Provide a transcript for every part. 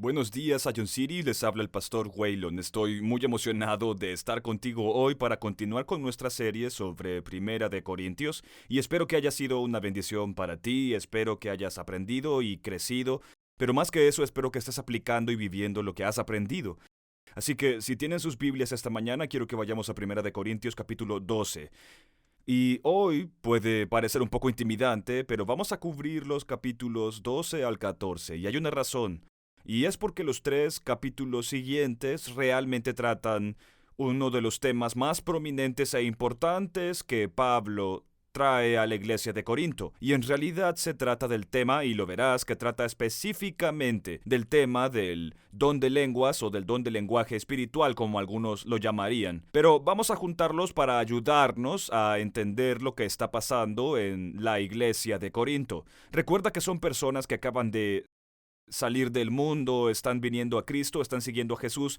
Buenos días, Sion City, les habla el pastor Waylon. Estoy muy emocionado de estar contigo hoy para continuar con nuestra serie sobre Primera de Corintios y espero que haya sido una bendición para ti, espero que hayas aprendido y crecido, pero más que eso espero que estés aplicando y viviendo lo que has aprendido. Así que si tienen sus Biblias esta mañana, quiero que vayamos a Primera de Corintios capítulo 12. Y hoy puede parecer un poco intimidante, pero vamos a cubrir los capítulos 12 al 14 y hay una razón. Y es porque los tres capítulos siguientes realmente tratan uno de los temas más prominentes e importantes que Pablo trae a la iglesia de Corinto. Y en realidad se trata del tema, y lo verás, que trata específicamente del tema del don de lenguas o del don de lenguaje espiritual, como algunos lo llamarían. Pero vamos a juntarlos para ayudarnos a entender lo que está pasando en la iglesia de Corinto. Recuerda que son personas que acaban de salir del mundo, están viniendo a Cristo, están siguiendo a Jesús.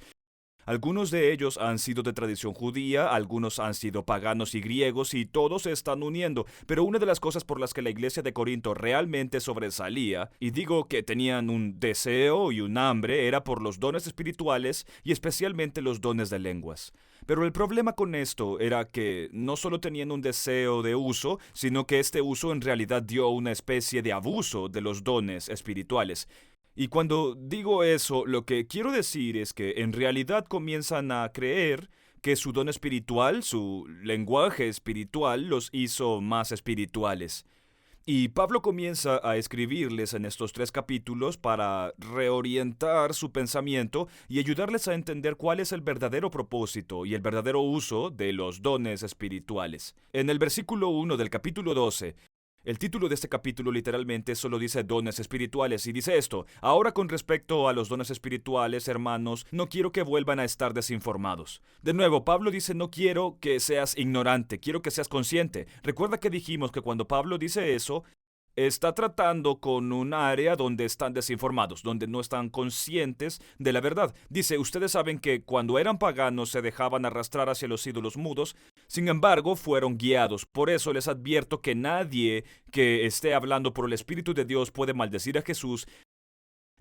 Algunos de ellos han sido de tradición judía, algunos han sido paganos y griegos y todos se están uniendo. Pero una de las cosas por las que la iglesia de Corinto realmente sobresalía, y digo que tenían un deseo y un hambre, era por los dones espirituales y especialmente los dones de lenguas. Pero el problema con esto era que no solo tenían un deseo de uso, sino que este uso en realidad dio una especie de abuso de los dones espirituales. Y cuando digo eso, lo que quiero decir es que en realidad comienzan a creer que su don espiritual, su lenguaje espiritual, los hizo más espirituales. Y Pablo comienza a escribirles en estos tres capítulos para reorientar su pensamiento y ayudarles a entender cuál es el verdadero propósito y el verdadero uso de los dones espirituales. En el versículo 1 del capítulo 12, el título de este capítulo literalmente solo dice dones espirituales y dice esto: ahora con respecto a los dones espirituales, hermanos, no quiero que vuelvan a estar desinformados. De nuevo, Pablo dice no quiero que seas ignorante, quiero que seas consciente. Recuerda que dijimos que cuando Pablo dice eso, está tratando con un área donde están desinformados, donde no están conscientes de la verdad. Dice, ustedes saben que cuando eran paganos se dejaban arrastrar hacia los ídolos mudos, sin embargo fueron guiados. Por eso les advierto que nadie que esté hablando por el Espíritu de Dios puede maldecir a Jesús,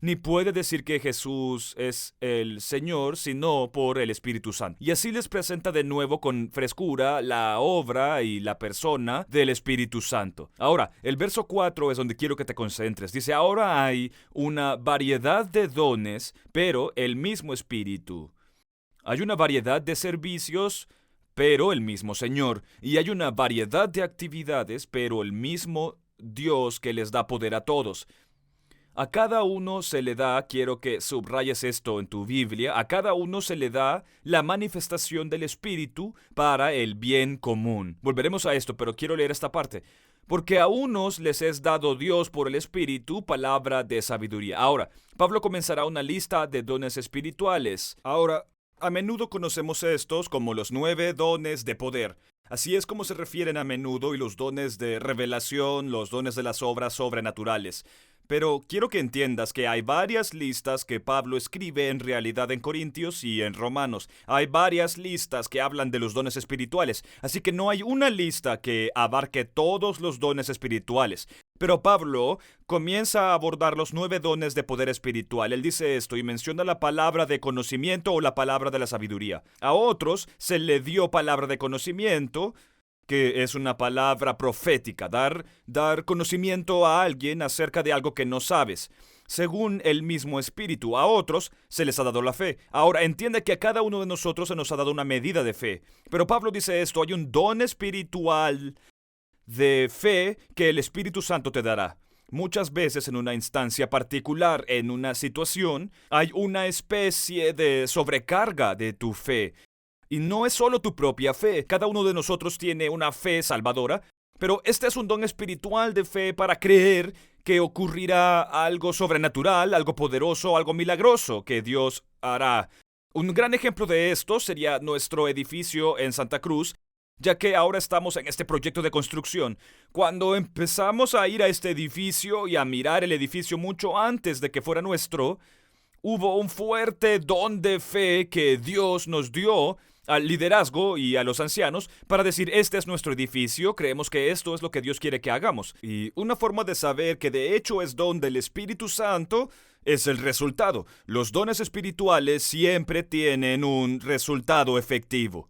ni puede decir que Jesús es el Señor, sino por el Espíritu Santo. Y así les presenta de nuevo con frescura la obra y la persona del Espíritu Santo. Ahora, el verso 4 es donde quiero que te concentres. Dice, ahora hay una variedad de dones, pero el mismo Espíritu. Hay una variedad de servicios, pero el mismo Señor. Y hay una variedad de actividades, pero el mismo Dios que les da poder a todos. A cada uno se le da, quiero que subrayes esto en tu Biblia, a cada uno se le da la manifestación del Espíritu para el bien común. Volveremos a esto, pero quiero leer esta parte. Porque a unos les es dado Dios por el Espíritu palabra de sabiduría. Ahora, Pablo comenzará una lista de dones espirituales. Ahora, a menudo conocemos estos como los 9 dones de poder. Así es como se refieren a menudo y los dones de revelación, los dones de las obras sobrenaturales. Pero quiero que entiendas que hay varias listas que Pablo escribe en realidad en Corintios y en Romanos. Hay varias listas que hablan de los dones espirituales, así que no hay una lista que abarque todos los dones espirituales. Pero Pablo comienza a abordar los 9 dones de poder espiritual. Él dice esto y menciona la palabra de conocimiento o la palabra de la sabiduría. A otros se le dio palabra de conocimiento, que es una palabra profética, dar conocimiento a alguien acerca de algo que no sabes, según el mismo Espíritu. A otros se les ha dado la fe. Ahora, entiende que a cada uno de nosotros se nos ha dado una medida de fe. Pero Pablo dice esto, hay un don espiritual de fe que el Espíritu Santo te dará. Muchas veces en una instancia particular, en una situación, hay una especie de sobrecarga de tu fe. Y no es solo tu propia fe, cada uno de nosotros tiene una fe salvadora, pero este es un don espiritual de fe para creer que ocurrirá algo sobrenatural, algo poderoso, algo milagroso que Dios hará. Un gran ejemplo de esto sería nuestro edificio en Santa Cruz, ya que ahora estamos en este proyecto de construcción. Cuando empezamos a ir a este edificio y a mirar el edificio mucho antes de que fuera nuestro, hubo un fuerte don de fe que Dios nos dio al liderazgo y a los ancianos para decir, este es nuestro edificio, creemos que esto es lo que Dios quiere que hagamos. Y una forma de saber que de hecho es don del Espíritu Santo es el resultado. Los dones espirituales siempre tienen un resultado efectivo.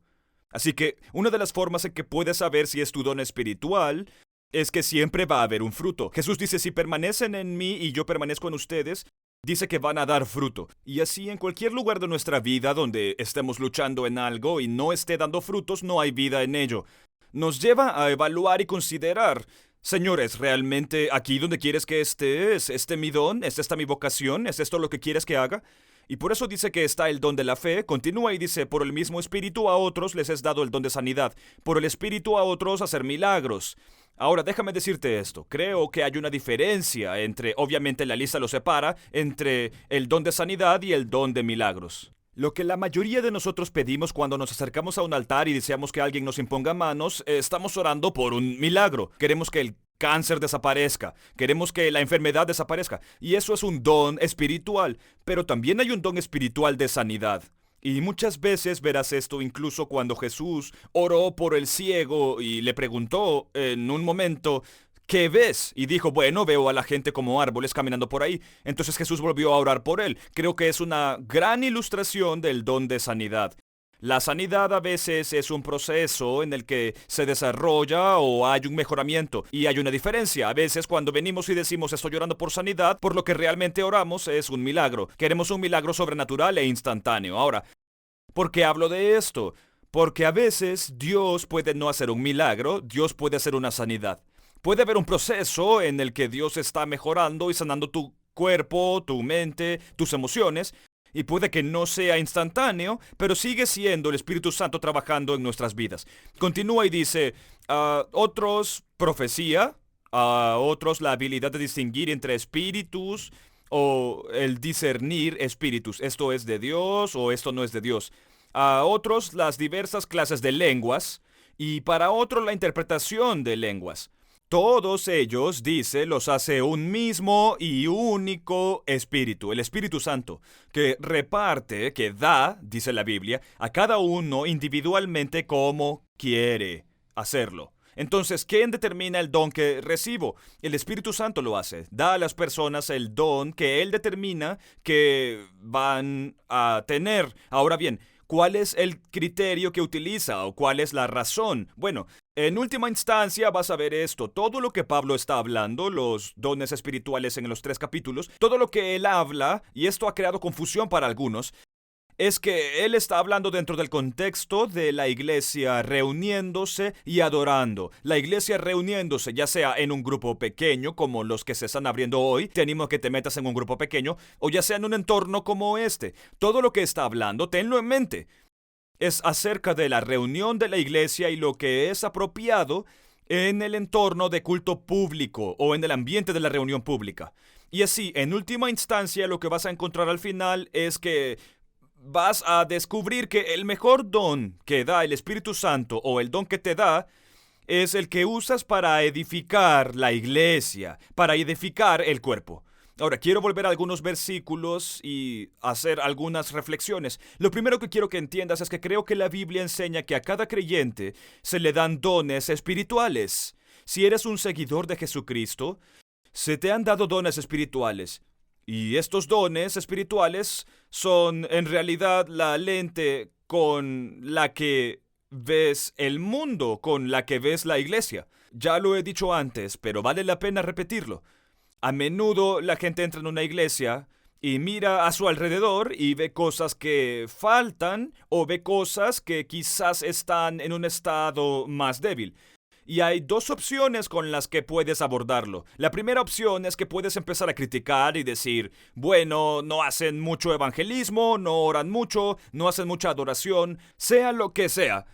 Así que una de las formas en que puedes saber si es tu don espiritual es que siempre va a haber un fruto. Jesús dice, si permanecen en mí y yo permanezco en ustedes, dice que van a dar fruto. Y así en cualquier lugar de nuestra vida donde estemos luchando en algo y no esté dando frutos, no hay vida en ello. Nos lleva a evaluar y considerar, Señores, ¿realmente aquí donde quieres que esté? ¿Es este mi don? ¿Es esta mi vocación? ¿Es esto lo que quieres que haga? Y por eso dice que está el don de la fe. Continúa y dice, por el mismo Espíritu a otros les es dado el don de sanidad, por el Espíritu a otros hacer milagros. Ahora, déjame decirte esto. Creo que hay una diferencia entre, obviamente la lista lo separa, entre el don de sanidad y el don de milagros. Lo que la mayoría de nosotros pedimos cuando nos acercamos a un altar y deseamos que alguien nos imponga manos, estamos orando por un milagro. Queremos que el cáncer desaparezca, queremos que la enfermedad desaparezca. Y eso es un don espiritual, pero también hay un don espiritual de sanidad. Y muchas veces verás esto incluso cuando Jesús oró por el ciego y le preguntó en un momento, ¿qué ves? Y dijo, bueno, veo a la gente como árboles caminando por ahí. Entonces Jesús volvió a orar por él. Creo que es una gran ilustración del don de sanidad. La sanidad a veces es un proceso en el que se desarrolla o hay un mejoramiento. Y hay una diferencia. A veces cuando venimos y decimos estoy orando por sanidad, por lo que realmente oramos es un milagro. Queremos un milagro sobrenatural e instantáneo. Ahora, ¿por qué hablo de esto? Porque a veces Dios puede no hacer un milagro, Dios puede hacer una sanidad. Puede haber un proceso en el que Dios está mejorando y sanando tu cuerpo, tu mente, tus emociones, y puede que no sea instantáneo, pero sigue siendo el Espíritu Santo trabajando en nuestras vidas. Continúa y dice, otros profecía, otros la habilidad de distinguir entre espíritus o el discernir espíritus. Esto es de Dios o esto no es de Dios. A otros las diversas clases de lenguas y para otros la interpretación de lenguas. Todos ellos, dice, los hace un mismo y único Espíritu, el Espíritu Santo, que reparte, que da, dice la Biblia, a cada uno individualmente como quiere hacerlo. Entonces, ¿quién determina el don que recibo? El Espíritu Santo lo hace. Da a las personas el don que Él determina que van a tener. Ahora bien, ¿cuál es el criterio que utiliza o cuál es la razón? Bueno, en última instancia vas a ver esto. Todo lo que Pablo está hablando, los dones espirituales en los 3 capítulos, todo lo que él habla, y esto ha creado confusión para algunos, es que él está hablando dentro del contexto de la iglesia reuniéndose y adorando. La iglesia reuniéndose, ya sea en un grupo pequeño, como los que se están abriendo hoy, te animo a que te metas en un grupo pequeño, o ya sea en un entorno como este. Todo lo que está hablando, tenlo en mente. Es acerca de la reunión de la iglesia y lo que es apropiado en el entorno de culto público o en el ambiente de la reunión pública. Y así, en última instancia, lo que vas a encontrar al final es que vas a descubrir que el mejor don que da el Espíritu Santo o el don que te da es el que usas para edificar la iglesia, para edificar el cuerpo. Ahora, quiero volver a algunos versículos y hacer algunas reflexiones. Lo primero que quiero que entiendas es que creo que la Biblia enseña que a cada creyente se le dan dones espirituales. Si eres un seguidor de Jesucristo, se te han dado dones espirituales. Y estos dones espirituales son en realidad la lente con la que ves el mundo, con la que ves la iglesia. Ya lo he dicho antes, pero vale la pena repetirlo. A menudo la gente entra en una iglesia y mira a su alrededor y ve cosas que faltan o ve cosas que quizás están en un estado más débil. Y hay 2 opciones con las que puedes abordarlo. La primera opción es que puedes empezar a criticar y decir, bueno, no hacen mucho evangelismo, no oran mucho, no hacen mucha adoración, sea lo que sea.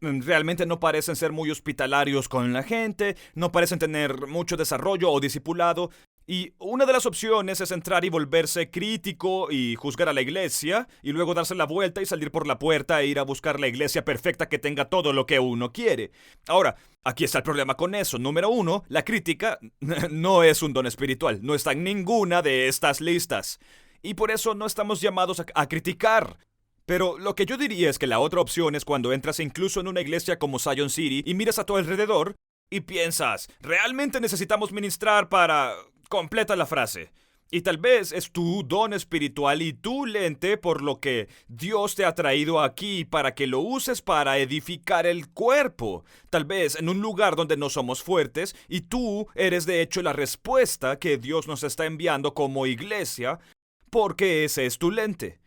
Realmente no parecen ser muy hospitalarios con la gente, no parecen tener mucho desarrollo o discipulado. Y una de las opciones es entrar y volverse crítico y juzgar a la iglesia, y luego darse la vuelta y salir por la puerta e ir a buscar la iglesia perfecta que tenga todo lo que uno quiere. Ahora, aquí está el problema con eso. Número 1, la crítica no es un don espiritual, no está en ninguna de estas listas. Y por eso no estamos llamados a criticar. Pero lo que yo diría es que la otra opción es cuando entras incluso en una iglesia como Zion City y miras a tu alrededor y piensas, ¿realmente necesitamos ministrar para...? Completa la frase. Y tal vez es tu don espiritual y tu lente por lo que Dios te ha traído aquí para que lo uses para edificar el cuerpo. Tal vez en un lugar donde no somos fuertes y tú eres de hecho la respuesta que Dios nos está enviando como iglesia porque ese es tu lente.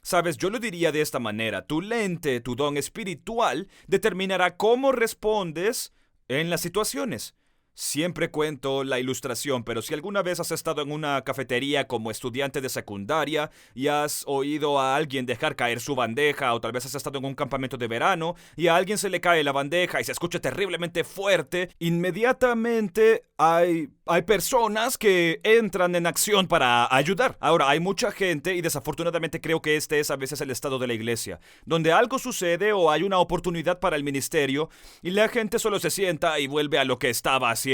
Sabes, yo lo diría de esta manera, tu lente, tu don espiritual, determinará cómo respondes en las situaciones. Siempre cuento la ilustración, pero si alguna vez has estado en una cafetería como estudiante de secundaria y has oído a alguien dejar caer su bandeja, o tal vez has estado en un campamento de verano y a alguien se le cae la bandeja y se escucha terriblemente fuerte, inmediatamente hay personas que entran en acción para ayudar. Ahora, hay mucha gente, y desafortunadamente creo que este es a veces el estado de la iglesia, donde algo sucede o hay una oportunidad para el ministerio y la gente solo se sienta y vuelve a lo que estaba haciendo.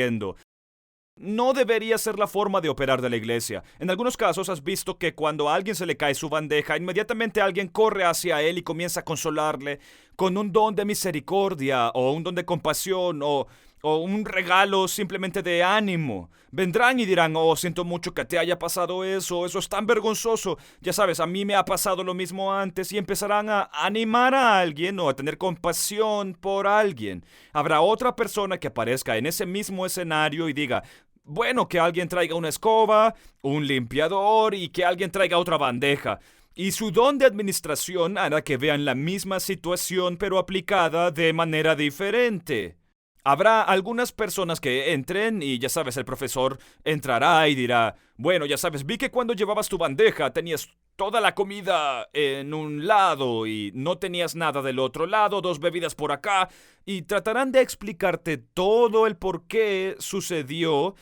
No debería ser la forma de operar de la iglesia. En algunos casos has visto que cuando a alguien se le cae su bandeja, inmediatamente alguien corre hacia él y comienza a consolarle con un don de misericordia o un don de compasión o un regalo simplemente de ánimo. Vendrán y dirán, oh, siento mucho que te haya pasado eso es tan vergonzoso. Ya sabes, a mí me ha pasado lo mismo antes, y empezarán a animar a alguien o a tener compasión por alguien. Habrá otra persona que aparezca en ese mismo escenario y diga, bueno, que alguien traiga una escoba, un limpiador y que alguien traiga otra bandeja. Y su don de administración hará que vean la misma situación pero aplicada de manera diferente. Habrá algunas personas que entren y ya sabes, el profesor entrará y dirá, bueno, ya sabes, vi que cuando llevabas tu bandeja tenías toda la comida en un lado y no tenías nada del otro lado, dos bebidas por acá, y tratarán de explicarte todo el por qué sucedió.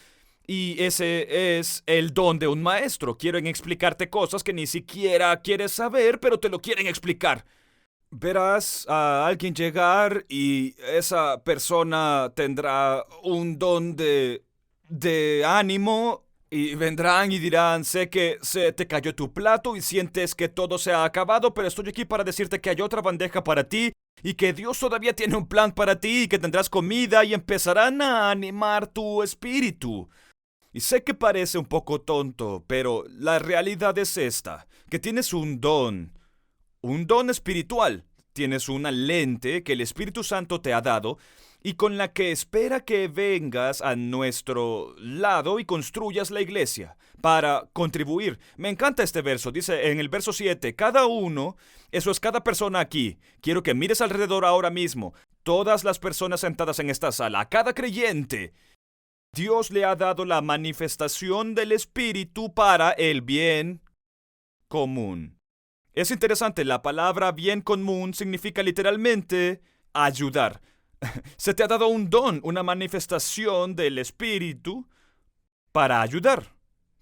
Y ese es el don de un maestro. Quieren explicarte cosas que ni siquiera quieres saber, pero te lo quieren explicar. Verás a alguien llegar y esa persona tendrá un don de ánimo y vendrán y dirán, sé que se te cayó tu plato y sientes que todo se ha acabado, pero estoy aquí para decirte que hay otra bandeja para ti y que Dios todavía tiene un plan para ti y que tendrás comida, y empezarán a animar tu espíritu. Y sé que parece un poco tonto, pero la realidad es esta, que tienes un don espiritual. Tienes una lente que el Espíritu Santo te ha dado y con la que espera que vengas a nuestro lado y construyas la iglesia para contribuir. Me encanta este verso. Dice en el verso 7, cada uno, eso es cada persona aquí. Quiero que mires alrededor ahora mismo. Todas las personas sentadas en esta sala, a cada creyente, Dios le ha dado la manifestación del Espíritu para el bien común. Es interesante, la palabra bien común significa literalmente ayudar. Se te ha dado un don, una manifestación del Espíritu para ayudar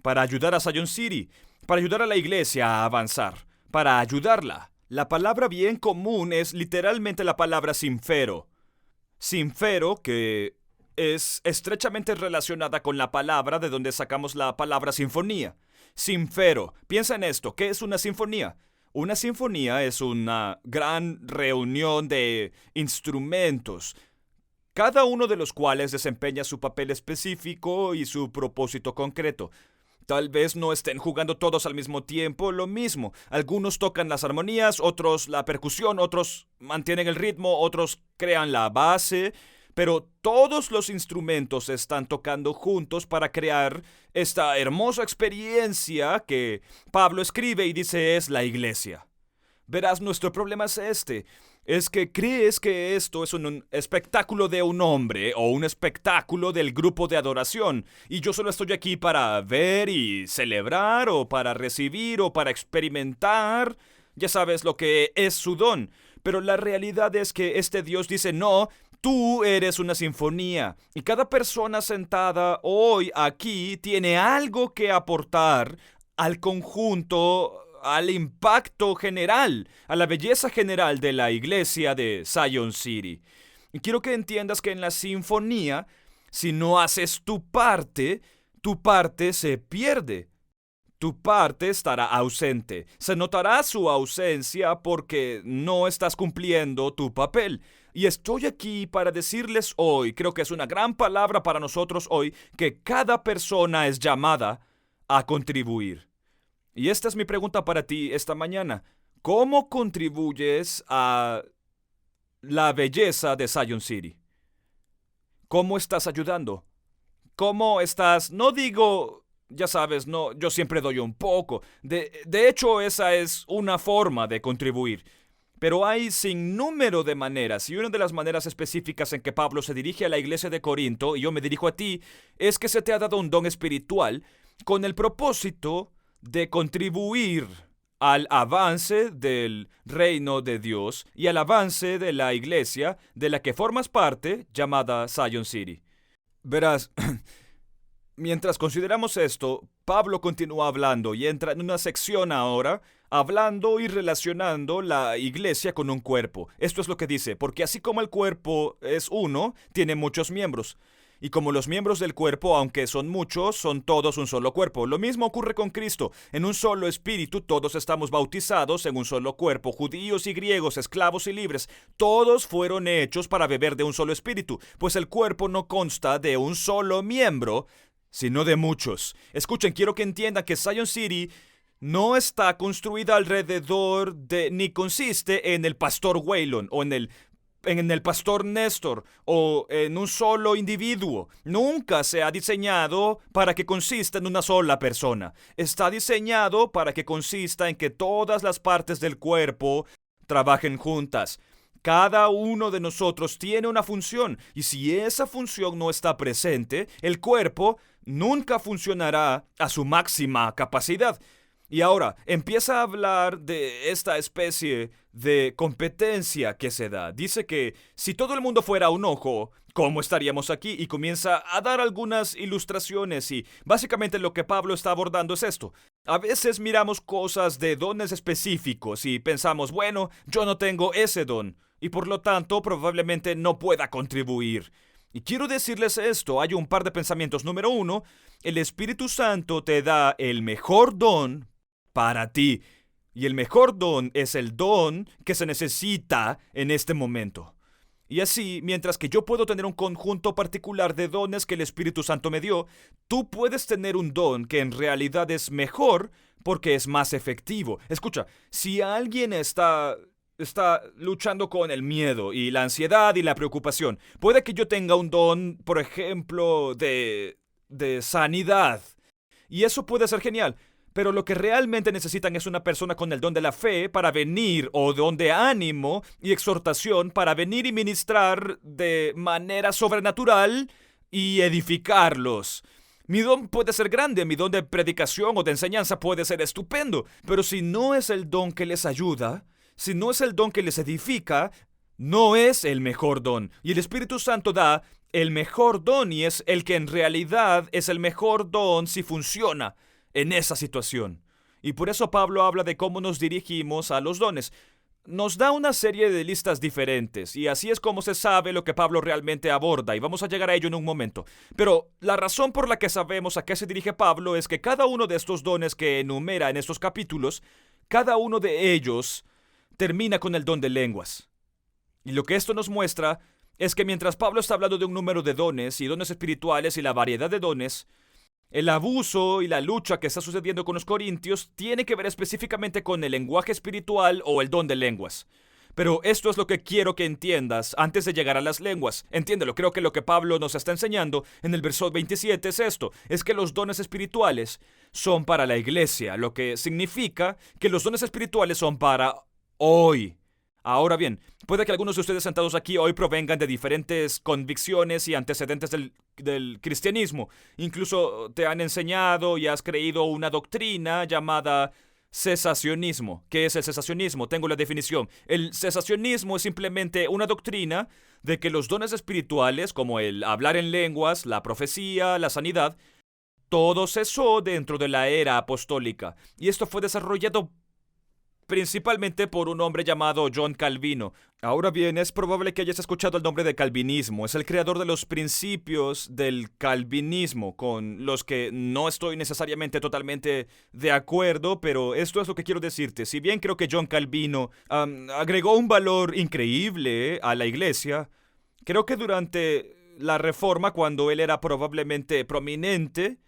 a Zion City, para ayudar a la iglesia a avanzar, para ayudarla. La palabra bien común es literalmente la palabra sinfero. Sinfero, que es estrechamente relacionada con la palabra de donde sacamos la palabra sinfonía. Sinfero. Piensa en esto, ¿qué es una sinfonía? Una sinfonía es una gran reunión de instrumentos, cada uno de los cuales desempeña su papel específico y su propósito concreto. Tal vez no estén jugando todos al mismo tiempo lo mismo. Algunos tocan las armonías, otros la percusión, otros mantienen el ritmo, otros crean la base. Pero todos los instrumentos están tocando juntos para crear esta hermosa experiencia que Pablo escribe y dice es la iglesia. Verás, nuestro problema es es que crees que esto es un espectáculo de un hombre o un espectáculo del grupo de adoración y yo solo estoy aquí para ver y celebrar o para recibir o para experimentar. Ya sabes lo que es su don. Pero la realidad es que este Dios dice no. Tú eres una sinfonía y cada persona sentada hoy aquí tiene algo que aportar al conjunto, al impacto general, a la belleza general de la iglesia de Zion City. Y quiero que entiendas que en la sinfonía, si no haces tu parte se pierde. Tu parte estará ausente. Se notará su ausencia porque no estás cumpliendo tu papel. Y estoy aquí para decirles hoy, creo que es una gran palabra para nosotros hoy, que cada persona es llamada a contribuir. Y esta es mi pregunta para ti esta mañana. ¿Cómo contribuyes a la belleza de Zion City? ¿Cómo estás ayudando? ¿Cómo estás? No digo, ya sabes, no, yo siempre doy un poco. De hecho, esa es una forma de contribuir. Pero hay sin número de maneras, y una de las maneras específicas en que Pablo se dirige a la iglesia de Corinto, y yo me dirijo a ti, es que se te ha dado un don espiritual con el propósito de contribuir al avance del reino de Dios y al avance de la iglesia de la que formas parte, llamada Zion City. Verás, mientras consideramos esto, Pablo continúa hablando y entra en una sección ahora, hablando y relacionando la iglesia con un cuerpo. Esto es lo que dice, porque así como el cuerpo es uno, tiene muchos miembros. Y como los miembros del cuerpo, aunque son muchos, son todos un solo cuerpo. Lo mismo ocurre con Cristo. En un solo espíritu todos estamos bautizados en un solo cuerpo. Judíos y griegos, esclavos y libres, todos fueron hechos para beber de un solo espíritu. Pues el cuerpo no consta de un solo miembro, sino de muchos. Escuchen, quiero que entiendan que Zion City no está construida alrededor de, ni consiste en el pastor Waylon o en el pastor Néstor o en un solo individuo. Nunca se ha diseñado para que consista en una sola persona. Está diseñado para que consista en que todas las partes del cuerpo trabajen juntas. Cada uno de nosotros tiene una función, y si esa función no está presente, el cuerpo nunca funcionará a su máxima capacidad. Y ahora empieza a hablar de esta especie de competencia que se da. Dice que si todo el mundo fuera un ojo, ¿cómo estaríamos aquí? Y comienza a dar algunas ilustraciones, y básicamente lo que Pablo está abordando es esto. A veces miramos cosas de dones específicos y pensamos, bueno, yo no tengo ese don y por lo tanto probablemente no pueda contribuir. Y quiero decirles esto, hay un par de pensamientos. Número uno, el Espíritu Santo te da el mejor don para ti. Y el mejor don es el don que se necesita en este momento. Y así, mientras que yo puedo tener un conjunto particular de dones que el Espíritu Santo me dio, tú puedes tener un don que en realidad es mejor porque es más efectivo. Escucha, si alguien está luchando con el miedo y la ansiedad y la preocupación, puede que yo tenga un don, por ejemplo, de sanidad. Y eso puede ser genial. Pero lo que realmente necesitan es una persona con el don de la fe para venir, o don de ánimo y exhortación para venir y ministrar de manera sobrenatural y edificarlos. Mi don puede ser grande, mi don de predicación o de enseñanza puede ser estupendo, pero si no es el don que les ayuda, si no es el don que les edifica, no es el mejor don. Y el Espíritu Santo da el mejor don, y es el que en realidad es el mejor don si funciona en esa situación. Y por eso Pablo habla de cómo nos dirigimos a los dones. Nos da una serie de listas diferentes, y así es como se sabe lo que Pablo realmente aborda, y vamos a llegar a ello en un momento. Pero la razón por la que sabemos a qué se dirige Pablo es que cada uno de estos dones que enumera en estos capítulos, cada uno de ellos termina con el don de lenguas. Y lo que esto nos muestra es que mientras Pablo está hablando de un número de dones y dones espirituales y la variedad de dones, el abuso y la lucha que está sucediendo con los corintios tiene que ver específicamente con el lenguaje espiritual o el don de lenguas. Pero esto es lo que quiero que entiendas antes de llegar a las lenguas. Entiéndelo, creo que lo que Pablo nos está enseñando en el verso 27 es esto. Es que los dones espirituales son para la iglesia, lo que significa que los dones espirituales son para hoy. Ahora bien, puede que algunos de ustedes sentados aquí hoy provengan de diferentes convicciones y antecedentes del cristianismo. Incluso te han enseñado y has creído una doctrina llamada cesacionismo. ¿Qué es el cesacionismo? Tengo la definición. El cesacionismo es simplemente una doctrina de que los dones espirituales, como el hablar en lenguas, la profecía, la sanidad, todo cesó dentro de la era apostólica. Y esto fue desarrollado principalmente por un hombre llamado John Calvino. Ahora bien, es probable que hayas escuchado el nombre de calvinismo. Es el creador de los principios del calvinismo, con los que no estoy necesariamente totalmente de acuerdo, pero esto es lo que quiero decirte. Si bien creo que John Calvino agregó un valor increíble a la iglesia, creo que durante la Reforma, cuando él era probablemente prominente,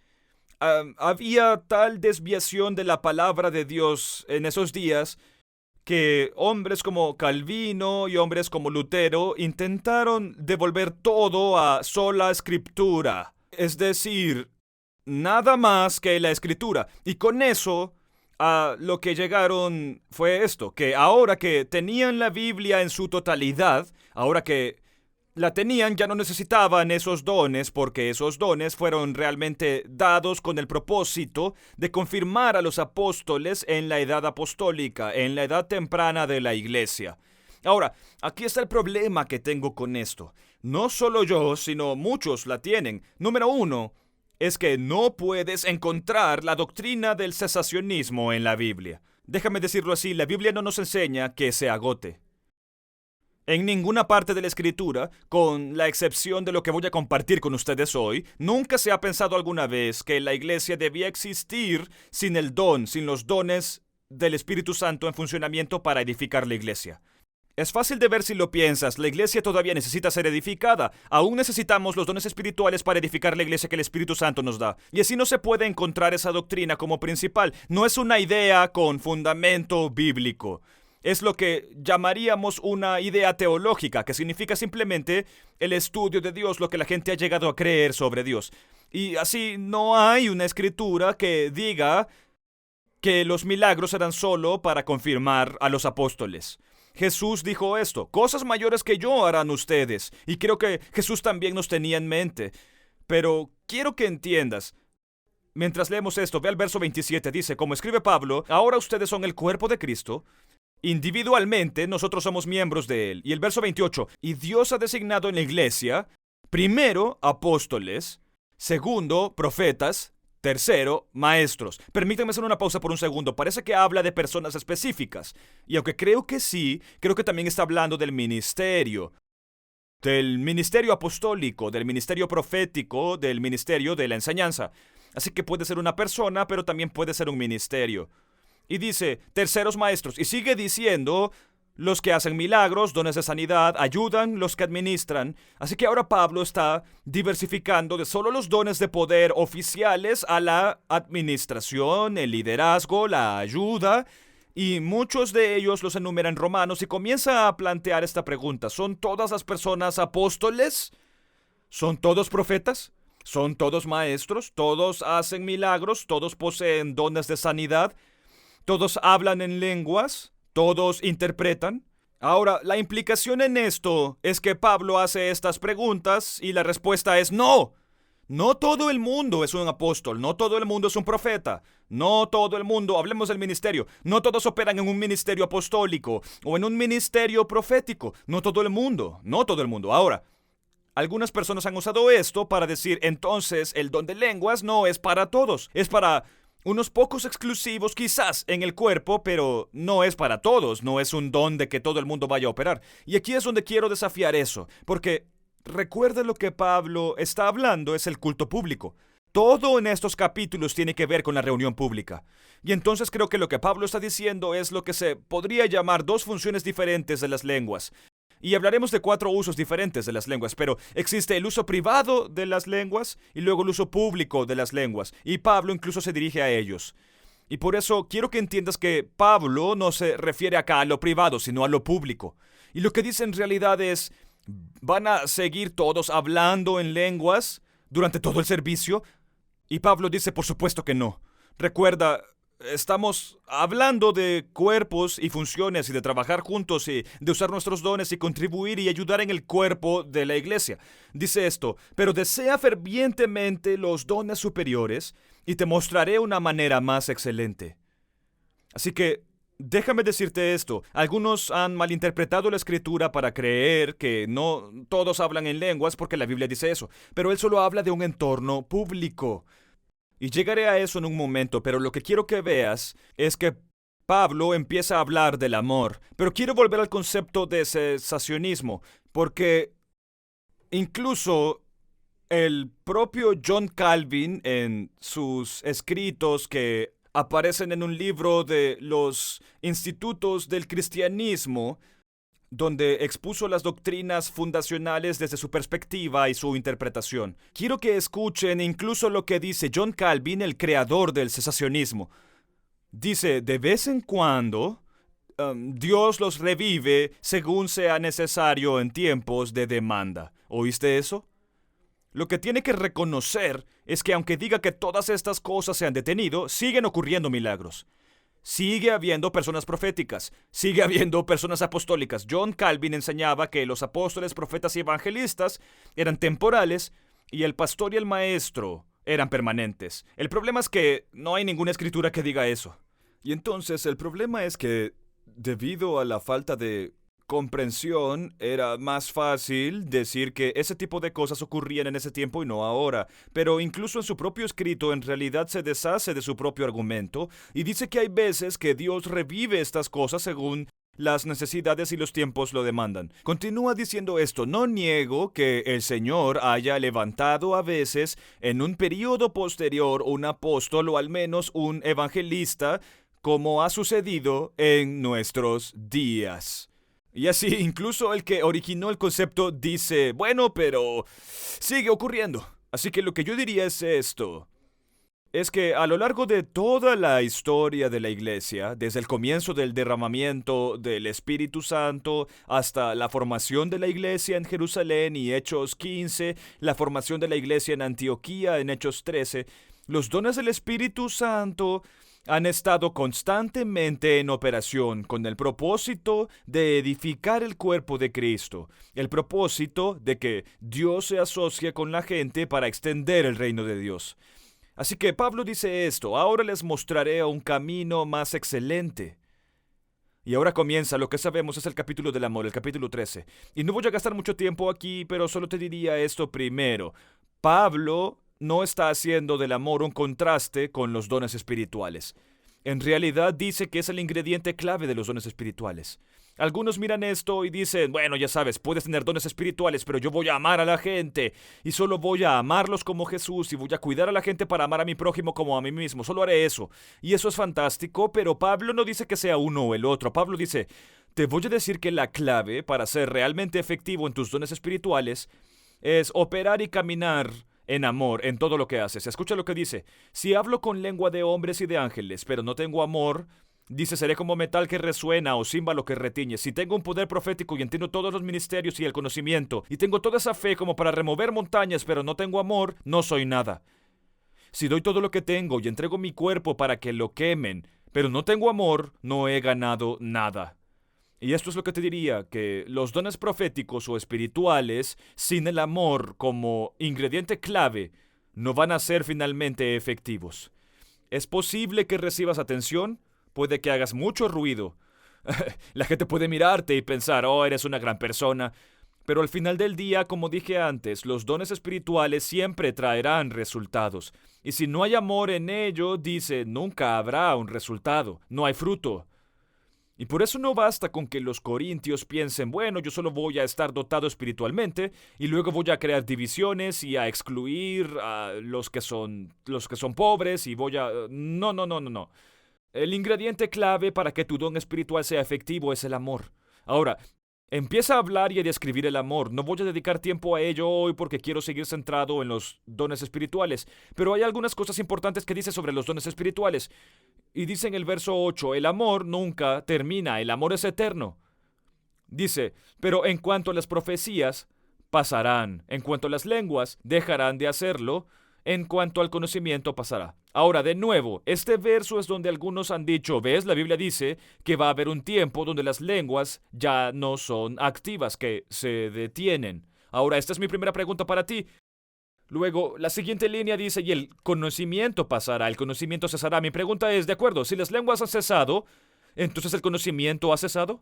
había tal desviación de la palabra de Dios en esos días que hombres como Calvino y hombres como Lutero intentaron devolver todo a sola escritura, es decir, nada más que la escritura. Y con eso, a lo que llegaron fue esto, que ahora que tenían la Biblia en su totalidad, ahora que la tenían, ya no necesitaban esos dones porque esos dones fueron realmente dados con el propósito de confirmar a los apóstoles en la edad apostólica, en la edad temprana de la iglesia. Ahora, aquí está el problema que tengo con esto. No solo yo, sino muchos la tienen. Número uno, es que no puedes encontrar la doctrina del cesacionismo en la Biblia. Déjame decirlo así, la Biblia no nos enseña que se agote. En ninguna parte de la escritura, con la excepción de lo que voy a compartir con ustedes hoy, nunca se ha pensado alguna vez que la iglesia debía existir sin el don, sin los dones del Espíritu Santo en funcionamiento para edificar la iglesia. Es fácil de ver si lo piensas, la iglesia todavía necesita ser edificada. Aún necesitamos los dones espirituales para edificar la iglesia que el Espíritu Santo nos da. Y así no se puede encontrar esa doctrina como principal. No es una idea con fundamento bíblico. Es lo que llamaríamos una idea teológica, que significa simplemente el estudio de Dios, lo que la gente ha llegado a creer sobre Dios. Y así no hay una escritura que diga que los milagros eran solo para confirmar a los apóstoles. Jesús dijo esto: cosas mayores que yo harán ustedes. Y creo que Jesús también nos tenía en mente. Pero quiero que entiendas. Mientras leemos esto, ve al verso 27, dice, como escribe Pablo, ahora ustedes son el cuerpo de Cristo. Individualmente, nosotros somos miembros de él. Y el verso 28, y Dios ha designado en la iglesia, primero, apóstoles, segundo, profetas, tercero, maestros. Permítanme hacer una pausa por un segundo. Parece que habla de personas específicas. Y aunque creo que sí, creo que también está hablando del ministerio apostólico, del ministerio profético, del ministerio de la enseñanza. Así que puede ser una persona, pero también puede ser un ministerio. Y dice, terceros maestros. Y sigue diciendo, los que hacen milagros, dones de sanidad, ayudan, los que administran. Así que ahora Pablo está diversificando de solo los dones de poder oficiales a la administración, el liderazgo, la ayuda. Y muchos de ellos los enumera en Romanos y comienza a plantear esta pregunta. ¿Son todas las personas apóstoles? ¿Son todos profetas? ¿Son todos maestros? ¿Todos hacen milagros? ¿Todos poseen dones de sanidad? ¿Todos hablan en lenguas? ¿Todos interpretan? Ahora, la implicación en esto es que Pablo hace estas preguntas y la respuesta es no. No todo el mundo es un apóstol, no todo el mundo es un profeta, no todo el mundo, hablemos del ministerio, no todos operan en un ministerio apostólico o en un ministerio profético, no todo el mundo. Ahora, algunas personas han usado esto para decir, entonces el don de lenguas no es para todos, es para unos pocos exclusivos quizás en el cuerpo, pero no es para todos, no es un don de que todo el mundo vaya a operar. Y aquí es donde quiero desafiar eso, porque recuerda lo que Pablo está hablando es el culto público. Todo en estos capítulos tiene que ver con la reunión pública. Y entonces creo que lo que Pablo está diciendo es lo que se podría llamar dos funciones diferentes de las lenguas. Y hablaremos de 4 usos diferentes de las lenguas, pero existe el uso privado de las lenguas y luego el uso público de las lenguas. Y Pablo incluso se dirige a ellos. Y por eso quiero que entiendas que Pablo no se refiere acá a lo privado, sino a lo público. Y lo que dice en realidad es, ¿van a seguir todos hablando en lenguas durante todo el servicio? Y Pablo dice, por supuesto que no. Recuerda, estamos hablando de cuerpos y funciones y de trabajar juntos y de usar nuestros dones y contribuir y ayudar en el cuerpo de la iglesia. Dice esto, pero desea fervientemente los dones superiores y te mostraré una manera más excelente. Así que déjame decirte esto, algunos han malinterpretado la escritura para creer que no todos hablan en lenguas porque la Biblia dice eso, pero él solo habla de un entorno público. Y llegaré a eso en un momento, pero lo que quiero que veas es que Pablo empieza a hablar del amor. Pero quiero volver al concepto de cesacionismo, porque incluso el propio John Calvin en sus escritos que aparecen en un libro de los institutos del cristianismo, donde expuso las doctrinas fundacionales desde su perspectiva y su interpretación. Quiero que escuchen incluso lo que dice John Calvin, el creador del cesacionismo. Dice, de vez en cuando, Dios los revive según sea necesario en tiempos de demanda. ¿Oíste eso? Lo que tiene que reconocer es que aunque diga que todas estas cosas se han detenido, siguen ocurriendo milagros. Sigue habiendo personas proféticas, sigue habiendo personas apostólicas. John Calvin enseñaba que los apóstoles, profetas y evangelistas eran temporales y el pastor y el maestro eran permanentes. El problema es que no hay ninguna escritura que diga eso. Y entonces el problema es que, debido a la falta de comprensión, era más fácil decir que ese tipo de cosas ocurrían en ese tiempo y no ahora. Pero incluso en su propio escrito, en realidad se deshace de su propio argumento y dice que hay veces que Dios revive estas cosas según las necesidades y los tiempos lo demandan. Continúa diciendo esto: no niego que el Señor haya levantado a veces en un periodo posterior un apóstol o al menos un evangelista, como ha sucedido en nuestros días. Y así, incluso el que originó el concepto dice, bueno, pero sigue ocurriendo. Así que lo que yo diría es esto. Es que a lo largo de toda la historia de la iglesia, desde el comienzo del derramamiento del Espíritu Santo hasta la formación de la iglesia en Jerusalén y Hechos 15, la formación de la iglesia en Antioquía en Hechos 13, los dones del Espíritu Santo han estado constantemente en operación con el propósito de edificar el cuerpo de Cristo, el propósito de que Dios se asocie con la gente para extender el reino de Dios. Así que Pablo dice esto: ahora les mostraré un camino más excelente. Y ahora comienza lo que sabemos es el capítulo del amor, el capítulo 13. Y no voy a gastar mucho tiempo aquí, pero solo te diría esto primero. Pablo no está haciendo del amor un contraste con los dones espirituales. En realidad dice que es el ingrediente clave de los dones espirituales. Algunos miran esto y dicen, bueno, ya sabes, puedes tener dones espirituales, pero yo voy a amar a la gente y solo voy a amarlos como Jesús y voy a cuidar a la gente para amar a mi prójimo como a mí mismo. Solo haré eso. Y eso es fantástico, pero Pablo no dice que sea uno o el otro. Pablo dice, te voy a decir que la clave para ser realmente efectivo en tus dones espirituales es operar y caminar en amor, en todo lo que haces. Escucha lo que dice. Si hablo con lengua de hombres y de ángeles, pero no tengo amor, dice, seré como metal que resuena o címbalo que retiñe. Si tengo un poder profético y entiendo todos los ministerios y el conocimiento, y tengo toda esa fe como para remover montañas, pero no tengo amor, no soy nada. Si doy todo lo que tengo y entrego mi cuerpo para que lo quemen, pero no tengo amor, no he ganado nada. Y esto es lo que te diría, que los dones proféticos o espirituales, sin el amor como ingrediente clave, no van a ser finalmente efectivos. Es posible que recibas atención, puede que hagas mucho ruido. La gente puede mirarte y pensar, oh, eres una gran persona. Pero al final del día, como dije antes, los dones espirituales siempre traerán resultados. Y si no hay amor en ello, dice, nunca habrá un resultado, no hay fruto. Y por eso no basta con que los corintios piensen, bueno, yo solo voy a estar dotado espiritualmente y luego voy a crear divisiones y a excluir a los que son pobres y voy a... No. El ingrediente clave para que tu don espiritual sea efectivo es el amor. Ahora, empieza a hablar y a describir el amor. No voy a dedicar tiempo a ello hoy porque quiero seguir centrado en los dones espirituales. Pero hay algunas cosas importantes que dice sobre los dones espirituales. Y dice en el verso 8, el amor nunca termina, el amor es eterno. Dice, pero en cuanto a las profecías, pasarán. En cuanto a las lenguas, dejarán de hacerlo. En cuanto al conocimiento, pasará. Ahora, de nuevo, este verso es donde algunos han dicho, ¿ves? La Biblia dice que va a haber un tiempo donde las lenguas ya no son activas, que se detienen. Ahora, esta es mi primera pregunta para ti. Luego, la siguiente línea dice, y el conocimiento pasará, el conocimiento cesará. Mi pregunta es, de acuerdo, si las lenguas han cesado, ¿entonces el conocimiento ha cesado?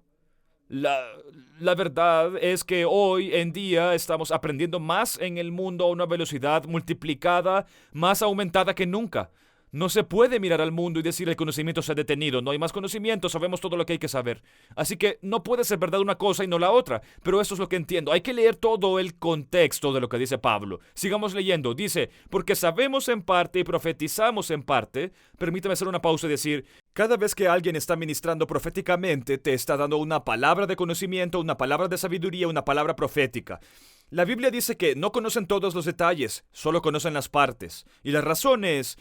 La verdad es que hoy en día estamos aprendiendo más en el mundo a una velocidad multiplicada, más aumentada que nunca. No se puede mirar al mundo y decir el conocimiento se ha detenido, no hay más conocimiento, sabemos todo lo que hay que saber. Así que no puede ser verdad una cosa y no la otra, pero eso es lo que entiendo. Hay que leer todo el contexto de lo que dice Pablo. Sigamos leyendo. Dice, porque sabemos en parte y profetizamos en parte. Permítame hacer una pausa y decir, cada vez que alguien está ministrando proféticamente, te está dando una palabra de conocimiento, una palabra de sabiduría, una palabra profética. La Biblia dice que no conocen todos los detalles, solo conocen las partes. Y la razón es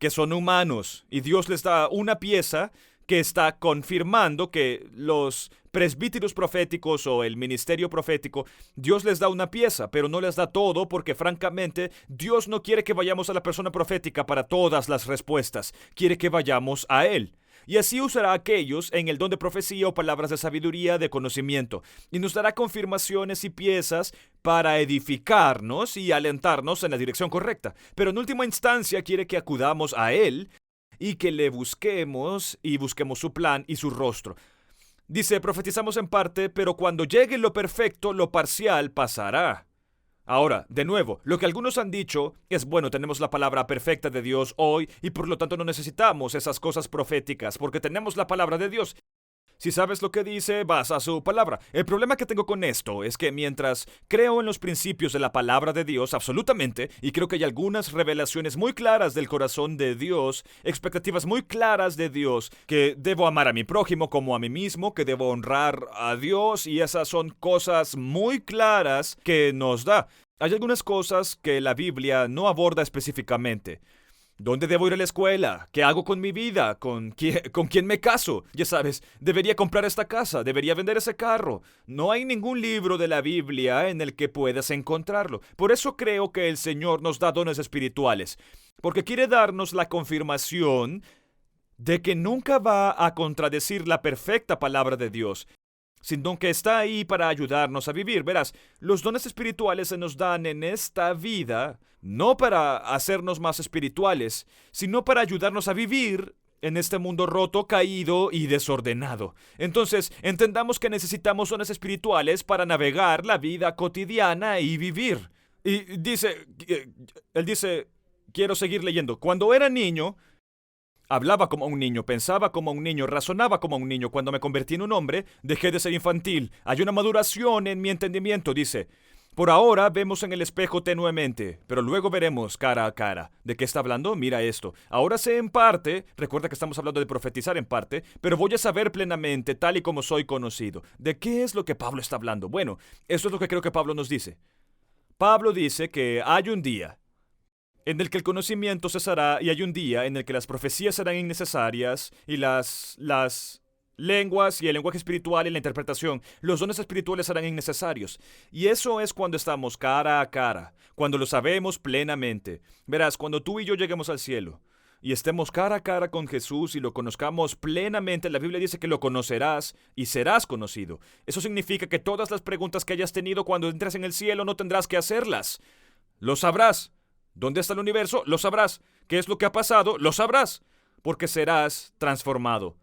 que son humanos y Dios les da una pieza que está confirmando que los presbíteros proféticos o el ministerio profético, Dios les da una pieza, pero no les da todo porque francamente Dios no quiere que vayamos a la persona profética para todas las respuestas, quiere que vayamos a Él. Y así usará a aquellos en el don de profecía o palabras de sabiduría, de conocimiento, y nos dará confirmaciones y piezas para edificarnos y alentarnos en la dirección correcta. Pero en última instancia quiere que acudamos a Él y que le busquemos y busquemos su plan y su rostro. Dice, profetizamos en parte, pero cuando llegue lo perfecto, lo parcial pasará. Ahora, de nuevo, lo que algunos han dicho es, bueno, tenemos la palabra perfecta de Dios hoy y por lo tanto no necesitamos esas cosas proféticas porque tenemos la palabra de Dios. Si sabes lo que dice, vas a su palabra. El problema que tengo con esto es que mientras creo en los principios de la palabra de Dios, absolutamente, y creo que hay algunas revelaciones muy claras del corazón de Dios, expectativas muy claras de Dios, que debo amar a mi prójimo como a mí mismo, que debo honrar a Dios, y esas son cosas muy claras que nos da. Hay algunas cosas que la Biblia no aborda específicamente. ¿Dónde debo ir a la escuela? ¿Qué hago con mi vida? ¿Con quién me caso? Ya sabes, debería comprar esta casa, debería vender ese carro. No hay ningún libro de la Biblia en el que puedas encontrarlo. Por eso creo que el Señor nos da dones espirituales, porque quiere darnos la confirmación de que nunca va a contradecir la perfecta palabra de Dios, sino que está ahí para ayudarnos a vivir. Verás, los dones espirituales se nos dan en esta vida, no para hacernos más espirituales, sino para ayudarnos a vivir en este mundo roto, caído y desordenado. Entonces, entendamos que necesitamos dones espirituales para navegar la vida cotidiana y vivir. Y él dice, quiero seguir leyendo. Cuando era niño, hablaba como un niño, pensaba como un niño, razonaba como un niño. Cuando me convertí en un hombre, dejé de ser infantil. Hay una maduración en mi entendimiento, dice. Por ahora vemos en el espejo tenuemente, pero luego veremos cara a cara. ¿De qué está hablando? Mira esto. Ahora sé en parte, recuerda que estamos hablando de profetizar en parte, pero voy a saber plenamente, tal y como soy conocido. ¿De qué es lo que Pablo está hablando? Bueno, eso es lo que creo que Pablo nos dice. Pablo dice que hay un día en el que el conocimiento cesará y hay un día en el que las profecías serán innecesarias y las lenguas y el lenguaje espiritual y la interpretación, los dones espirituales serán innecesarios. Y eso es cuando estamos cara a cara, cuando lo sabemos plenamente. Verás, cuando tú y yo lleguemos al cielo y estemos cara a cara con Jesús y lo conozcamos plenamente, la Biblia dice que lo conocerás y serás conocido. Eso significa que todas las preguntas que hayas tenido cuando entres en el cielo no tendrás que hacerlas. Lo sabrás. ¿Dónde está el universo? Lo sabrás. ¿Qué es lo que ha pasado? Lo sabrás. Porque serás transformado.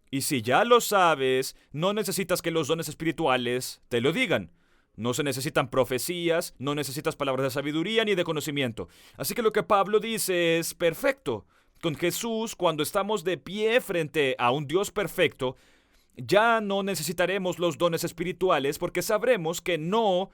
Y si ya lo sabes, no necesitas que los dones espirituales te lo digan. No se necesitan profecías, no necesitas palabras de sabiduría ni de conocimiento. Así que lo que Pablo dice es perfecto. Con Jesús, cuando estamos de pie frente a un Dios perfecto, ya no necesitaremos los dones espirituales porque sabremos que no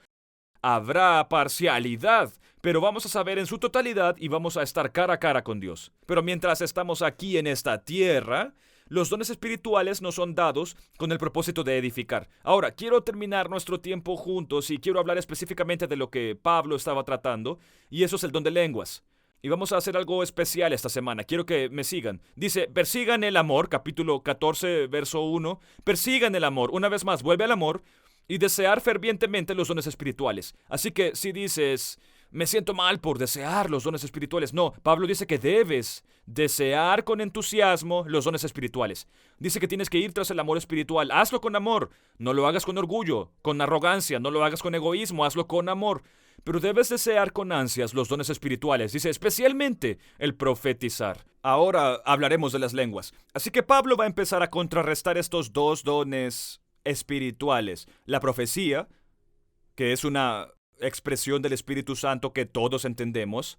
habrá parcialidad, pero vamos a saber en su totalidad y vamos a estar cara a cara con Dios. Pero mientras estamos aquí en esta tierra, los dones espirituales nos son dados con el propósito de edificar. Ahora, quiero terminar nuestro tiempo juntos y quiero hablar específicamente de lo que Pablo estaba tratando, y eso es el don de lenguas. Y vamos a hacer algo especial esta semana. Quiero que me sigan. Dice, persigan el amor, capítulo 14, verso 1. Persigan el amor. Una vez más, vuelve al amor y desear fervientemente los dones espirituales. Así que si dices, me siento mal por desear los dones espirituales. No, Pablo dice que debes desear con entusiasmo los dones espirituales. Dice que tienes que ir tras el amor espiritual. Hazlo con amor. No lo hagas con orgullo, con arrogancia. No lo hagas con egoísmo. Hazlo con amor. Pero debes desear con ansias los dones espirituales. Dice especialmente el profetizar. Ahora hablaremos de las lenguas. Así que Pablo va a empezar a contrarrestar estos dos dones espirituales. La profecía, que es una expresión del Espíritu Santo que todos entendemos,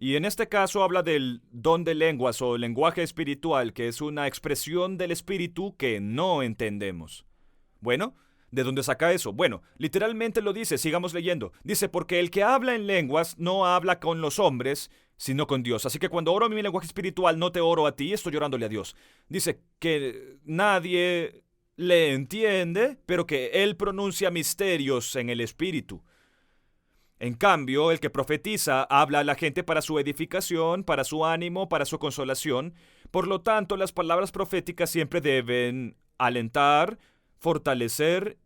Y en este caso habla del don de lenguas o lenguaje espiritual, que es una expresión del espíritu que no entendemos. Bueno, ¿de dónde saca eso? Bueno, literalmente lo dice, sigamos leyendo. Dice, porque el que habla en lenguas no habla con los hombres, sino con Dios. Así que cuando oro en mi lenguaje espiritual, no te oro a ti, estoy orándole a Dios. Dice que nadie le entiende, pero que él pronuncia misterios en el espíritu. En cambio, el que profetiza habla a la gente para su edificación, para su ánimo, para su consolación. Por lo tanto, las palabras proféticas siempre deben alentar, fortalecer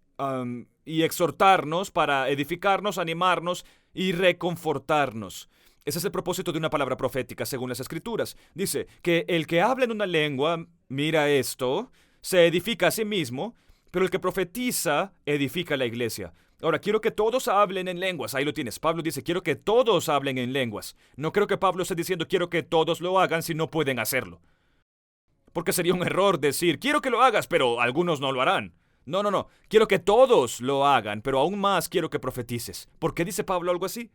y exhortarnos para edificarnos, animarnos y reconfortarnos. Ese es el propósito de una palabra profética según las Escrituras. Dice que el que habla en una lengua, mira esto, se edifica a sí mismo, pero el que profetiza edifica a la iglesia. Ahora, quiero que todos hablen en lenguas. Ahí lo tienes. Pablo dice, quiero que todos hablen en lenguas. No creo que Pablo esté diciendo, quiero que todos lo hagan si no pueden hacerlo. Porque sería un error decir, quiero que lo hagas, pero algunos no lo harán. No. Quiero que todos lo hagan, pero aún más quiero que profetices. ¿Por qué dice Pablo algo así?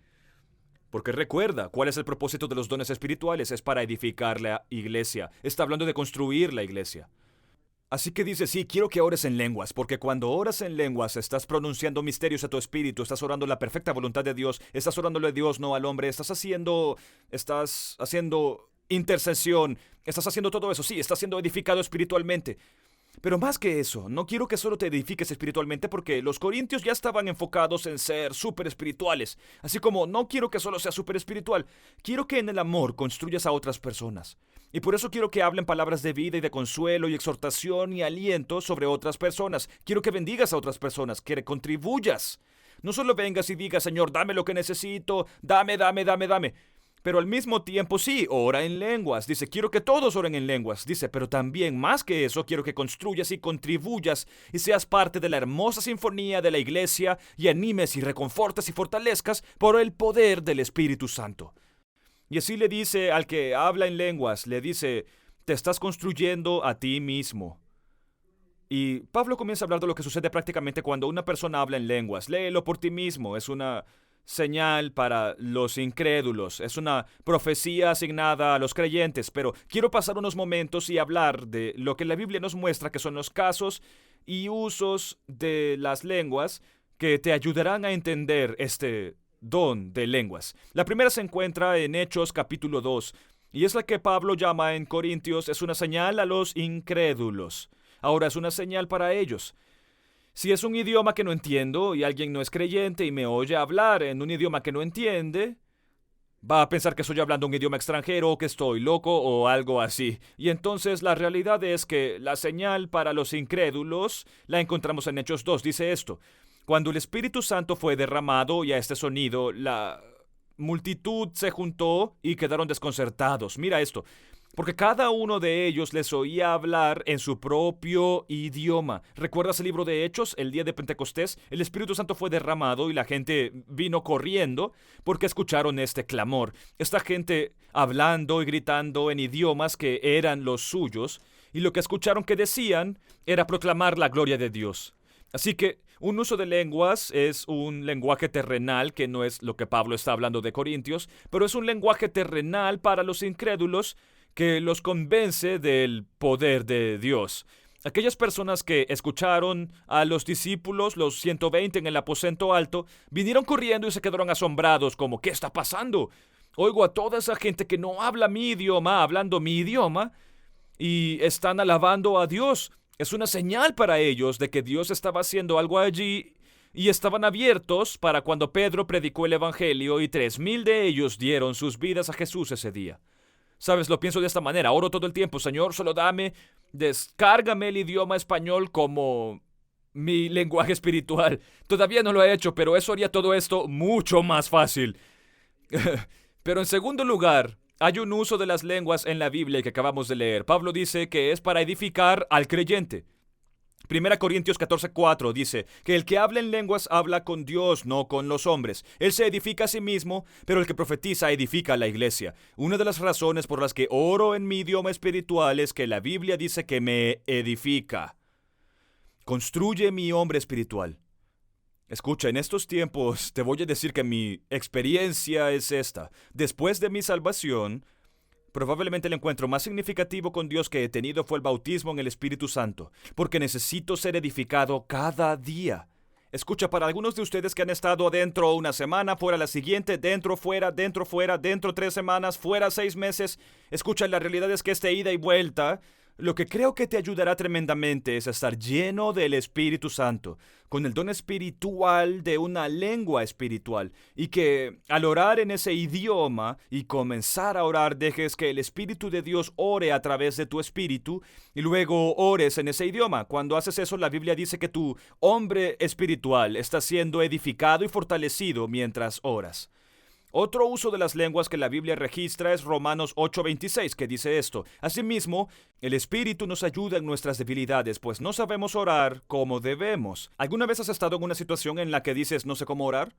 Porque recuerda, ¿cuál es el propósito de los dones espirituales? Es para edificar la iglesia. Está hablando de construir la iglesia. Así que dice, sí, quiero que ores en lenguas, porque cuando oras en lenguas estás pronunciando misterios a tu espíritu, estás orando la perfecta voluntad de Dios, estás orándole a Dios, no al hombre, estás haciendo intercesión, estás haciendo todo eso, sí, estás siendo edificado espiritualmente. Pero más que eso, no quiero que solo te edifiques espiritualmente porque los corintios ya estaban enfocados en ser súper espirituales. Así como no quiero que solo seas súper espiritual, quiero que en el amor construyas a otras personas. Y por eso quiero que hablen palabras de vida y de consuelo y exhortación y aliento sobre otras personas. Quiero que bendigas a otras personas, que contribuyas. No solo vengas y digas, Señor, dame lo que necesito, dame. Pero al mismo tiempo, sí, ora en lenguas. Dice, quiero que todos oren en lenguas. Dice, pero también más que eso, quiero que construyas y contribuyas y seas parte de la hermosa sinfonía de la iglesia y animes y reconfortes y fortalezcas por el poder del Espíritu Santo. Y así le dice al que habla en lenguas, le dice, te estás construyendo a ti mismo. Y Pablo comienza a hablar de lo que sucede prácticamente cuando una persona habla en lenguas. Léelo por ti mismo, es una señal para los incrédulos, es una profecía asignada a los creyentes, pero quiero pasar unos momentos y hablar de lo que la Biblia nos muestra que son los casos y usos de las lenguas que te ayudarán a entender este don de lenguas. La primera se encuentra en Hechos capítulo 2 y es la que Pablo llama en Corintios, es una señal a los incrédulos. Ahora es una señal para ellos. Si es un idioma que no entiendo y alguien no es creyente y me oye hablar en un idioma que no entiende, va a pensar que estoy hablando un idioma extranjero o que estoy loco o algo así. Y entonces la realidad es que la señal para los incrédulos la encontramos en Hechos 2. Dice esto, cuando el Espíritu Santo fue derramado y a este sonido la multitud se juntó y quedaron desconcertados. Mira esto. Porque cada uno de ellos les oía hablar en su propio idioma. ¿Recuerdas el libro de Hechos? El día de Pentecostés, el Espíritu Santo fue derramado y la gente vino corriendo porque escucharon este clamor. Esta gente hablando y gritando en idiomas que eran los suyos, y lo que escucharon que decían era proclamar la gloria de Dios. Así que un uso de lenguas es un lenguaje terrenal, que no es lo que Pablo está hablando de Corintios, pero es un lenguaje terrenal para los incrédulos que los convence del poder de Dios. Aquellas personas que escucharon a los discípulos, los 120 en el aposento alto, vinieron corriendo y se quedaron asombrados como, ¿qué está pasando? Oigo a toda esa gente que no habla mi idioma, hablando mi idioma, y están alabando a Dios. Es una señal para ellos de que Dios estaba haciendo algo allí y estaban abiertos para cuando Pedro predicó el Evangelio y 3,000 de ellos dieron sus vidas a Jesús ese día. Sabes, lo pienso de esta manera, oro todo el tiempo, Señor, solo descárgame el idioma español como mi lenguaje espiritual. Todavía no lo he hecho, pero eso haría todo esto mucho más fácil. Pero en segundo lugar, hay un uso de las lenguas en la Biblia que acabamos de leer. Pablo dice que es para edificar al creyente. 1 Corintios 14:4 dice que el que habla en lenguas habla con Dios, no con los hombres. Él se edifica a sí mismo, pero el que profetiza edifica a la iglesia. Una de las razones por las que oro en mi idioma espiritual es que la Biblia dice que me edifica. Construye mi hombre espiritual. Escucha, en estos tiempos te voy a decir que mi experiencia es esta. Después de mi salvación, probablemente el encuentro más significativo con Dios que he tenido fue el bautismo en el Espíritu Santo, porque necesito ser edificado cada día. Escucha, para algunos de ustedes que han estado adentro una semana, fuera la siguiente, dentro, fuera, dentro 3 semanas, fuera 6 meses, escucha, la realidad es que esta ida y vuelta, lo que creo que te ayudará tremendamente es estar lleno del Espíritu Santo, con el don espiritual de una lengua espiritual, y que al orar en ese idioma y comenzar a orar, dejes que el Espíritu de Dios ore a través de tu espíritu y luego ores en ese idioma. Cuando haces eso, la Biblia dice que tu hombre espiritual está siendo edificado y fortalecido mientras oras. Otro uso de las lenguas que la Biblia registra es Romanos 8:26, que dice esto: Asimismo, el Espíritu nos ayuda en nuestras debilidades, pues no sabemos orar como debemos. ¿Alguna vez has estado en una situación en la que dices no sé cómo orar?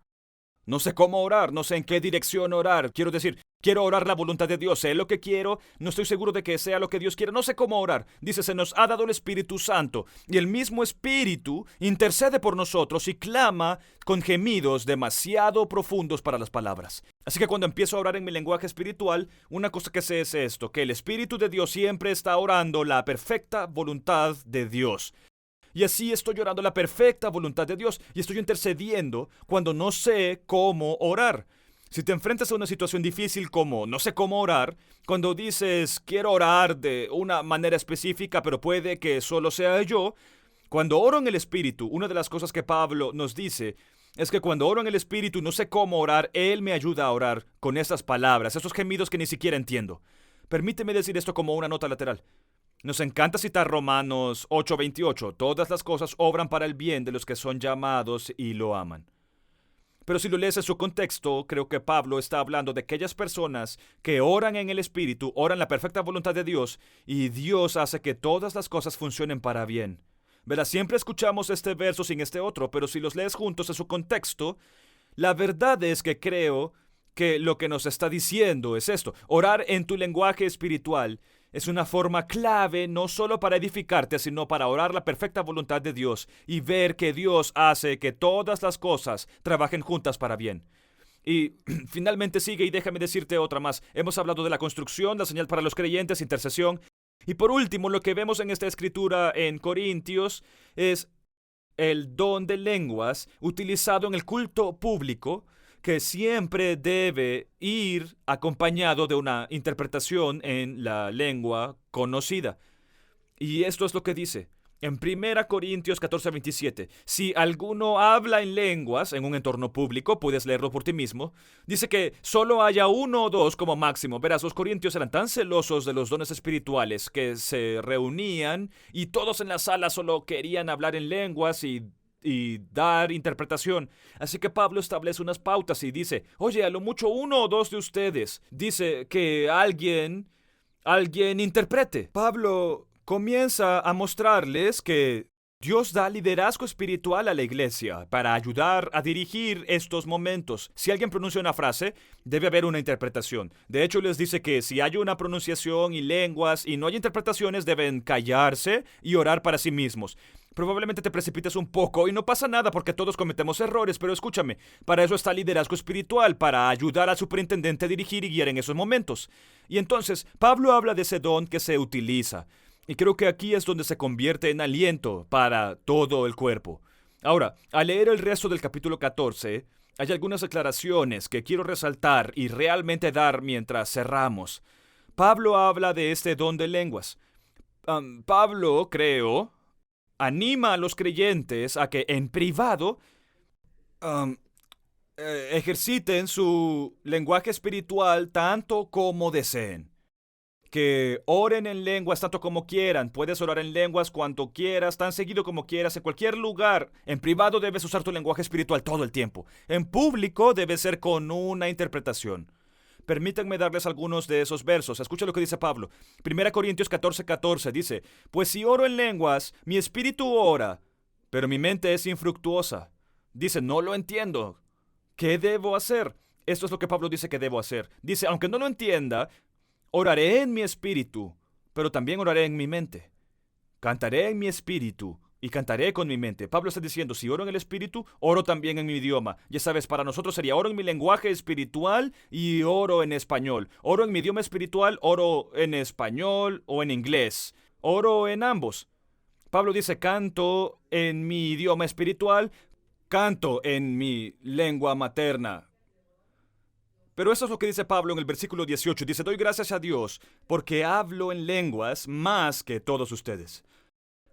No sé cómo orar, no sé en qué dirección orar. Quiero decir, quiero orar la voluntad de Dios, sé lo que quiero, no estoy seguro de que sea lo que Dios quiere, no sé cómo orar. Dice, se nos ha dado el Espíritu Santo, y el mismo Espíritu intercede por nosotros y clama con gemidos demasiado profundos para las palabras. Así que cuando empiezo a orar en mi lenguaje espiritual, una cosa que sé es esto, que el Espíritu de Dios siempre está orando la perfecta voluntad de Dios. Y así estoy orando la perfecta voluntad de Dios y estoy intercediendo cuando no sé cómo orar. Si te enfrentas a una situación difícil como no sé cómo orar, cuando dices quiero orar de una manera específica, pero puede que solo sea yo, cuando oro en el Espíritu, una de las cosas que Pablo nos dice es que cuando oro en el Espíritu no sé cómo orar, Él me ayuda a orar con esas palabras, esos gemidos que ni siquiera entiendo. Permíteme decir esto como una nota lateral. Nos encanta citar Romanos 8:28. Todas las cosas obran para el bien de los que son llamados y lo aman. Pero si lo lees en su contexto, creo que Pablo está hablando de aquellas personas que oran en el Espíritu, oran la perfecta voluntad de Dios, y Dios hace que todas las cosas funcionen para bien. Verás, siempre escuchamos este verso sin este otro, pero si los lees juntos en su contexto, la verdad es que creo que lo que nos está diciendo es esto: orar en tu lenguaje espiritual es una forma clave no solo para edificarte, sino para orar la perfecta voluntad de Dios y ver que Dios hace que todas las cosas trabajen juntas para bien. Y finalmente sigue, y déjame decirte otra más. Hemos hablado de la construcción, la señal para los creyentes, intercesión. Y por último, lo que vemos en esta escritura en Corintios es el don de lenguas utilizado en el culto público, que siempre debe ir acompañado de una interpretación en la lengua conocida. Y esto es lo que dice en 1 Corintios 14:27. Si alguno habla en lenguas en un entorno público, puedes leerlo por ti mismo, dice que solo haya uno o dos como máximo. Verás, los corintios eran tan celosos de los dones espirituales que se reunían y todos en la sala solo querían hablar en lenguas y dar interpretación. Así que Pablo establece unas pautas y dice, oye, a lo mucho uno o dos de ustedes, dice que alguien interprete. Pablo comienza a mostrarles que Dios da liderazgo espiritual a la iglesia para ayudar a dirigir estos momentos. Si alguien pronuncia una frase, debe haber una interpretación. De hecho, les dice que si hay una pronunciación y lenguas y no hay interpretaciones, deben callarse y orar para sí mismos. Probablemente te precipites un poco y no pasa nada porque todos cometemos errores, pero escúchame, para eso está el liderazgo espiritual, para ayudar al superintendente a dirigir y guiar en esos momentos. Y entonces, Pablo habla de ese don que se utiliza. Y creo que aquí es donde se convierte en aliento para todo el cuerpo. Ahora, al leer el resto del capítulo 14, hay algunas declaraciones que quiero resaltar y realmente dar mientras cerramos. Pablo habla de este don de lenguas. Pablo, creo, anima a los creyentes a que en privado ejerciten su lenguaje espiritual tanto como deseen. Que oren en lenguas tanto como quieran. Puedes orar en lenguas cuanto quieras, tan seguido como quieras, en cualquier lugar. En privado debes usar tu lenguaje espiritual todo el tiempo. En público debe ser con una interpretación. Permítanme darles algunos de esos versos. Escucha lo que dice Pablo. 1 Corintios 14:14 dice, pues si oro en lenguas, mi espíritu ora, pero mi mente es infructuosa. Dice, no lo entiendo. ¿Qué debo hacer? Esto es lo que Pablo dice que debo hacer. Dice, aunque no lo entienda, oraré en mi espíritu, pero también oraré en mi mente. Cantaré en mi espíritu y cantaré con mi mente. Pablo está diciendo, si oro en el espíritu, oro también en mi idioma. Ya sabes, para nosotros sería oro en mi lenguaje espiritual y oro en español. Oro en mi idioma espiritual, oro en español o en inglés. Oro en ambos. Pablo dice, canto en mi idioma espiritual, canto en mi lengua materna. Pero eso es lo que dice Pablo en el versículo 18. Dice, doy gracias a Dios porque hablo en lenguas más que todos ustedes.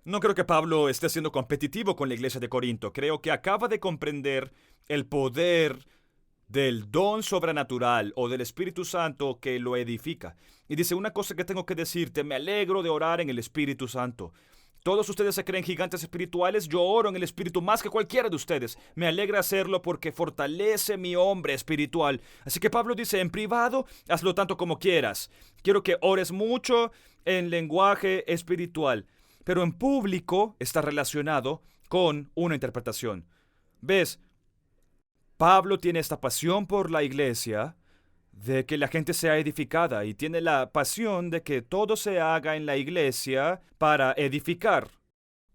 No creo que Pablo esté siendo competitivo con la iglesia de Corinto. Creo que acaba de comprender el poder del don sobrenatural o del Espíritu Santo que lo edifica. Y dice, una cosa que tengo que decirte, me alegro de orar en el Espíritu Santo. Todos ustedes se creen gigantes espirituales, yo oro en el Espíritu más que cualquiera de ustedes. Me alegra hacerlo porque fortalece mi hombre espiritual. Así que Pablo dice, en privado, hazlo tanto como quieras. Quiero que ores mucho en lenguaje espiritual. Pero en público está relacionado con una interpretación. ¿Ves? Pablo tiene esta pasión por la iglesia, de que la gente sea edificada, y tiene la pasión de que todo se haga en la iglesia para edificar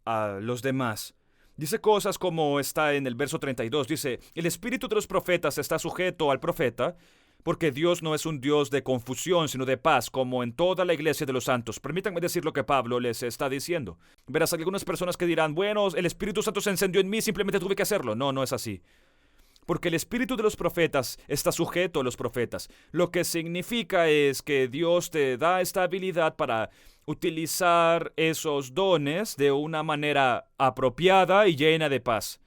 a los demás. Dice cosas como está en el verso 32, dice, el espíritu de los profetas está sujeto al profeta, porque Dios no es un Dios de confusión, sino de paz, como en toda la iglesia de los santos. Permítanme decir lo que Pablo les está diciendo. Verás, hay algunas personas que dirán, bueno, el Espíritu Santo se encendió en mí, simplemente tuve que hacerlo. No, no es así. Porque el espíritu de los profetas está sujeto a los profetas. Lo que significa es que Dios te da esta habilidad para utilizar esos dones de una manera apropiada y llena de paz.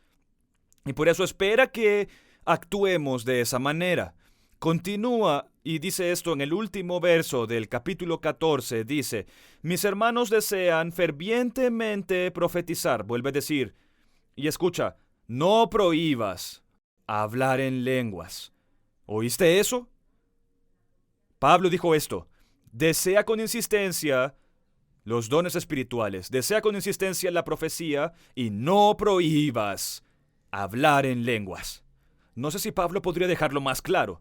Y por eso espera que actuemos de esa manera. Continúa y dice esto en el último verso del capítulo 14. Dice, mis hermanos desean fervientemente profetizar. Vuelve a decir, y escucha, no prohíbas hablar en lenguas. ¿Oíste eso? Pablo dijo esto, desea con insistencia los dones espirituales, desea con insistencia la profecía y no prohíbas hablar en lenguas. No sé si Pablo podría dejarlo más claro,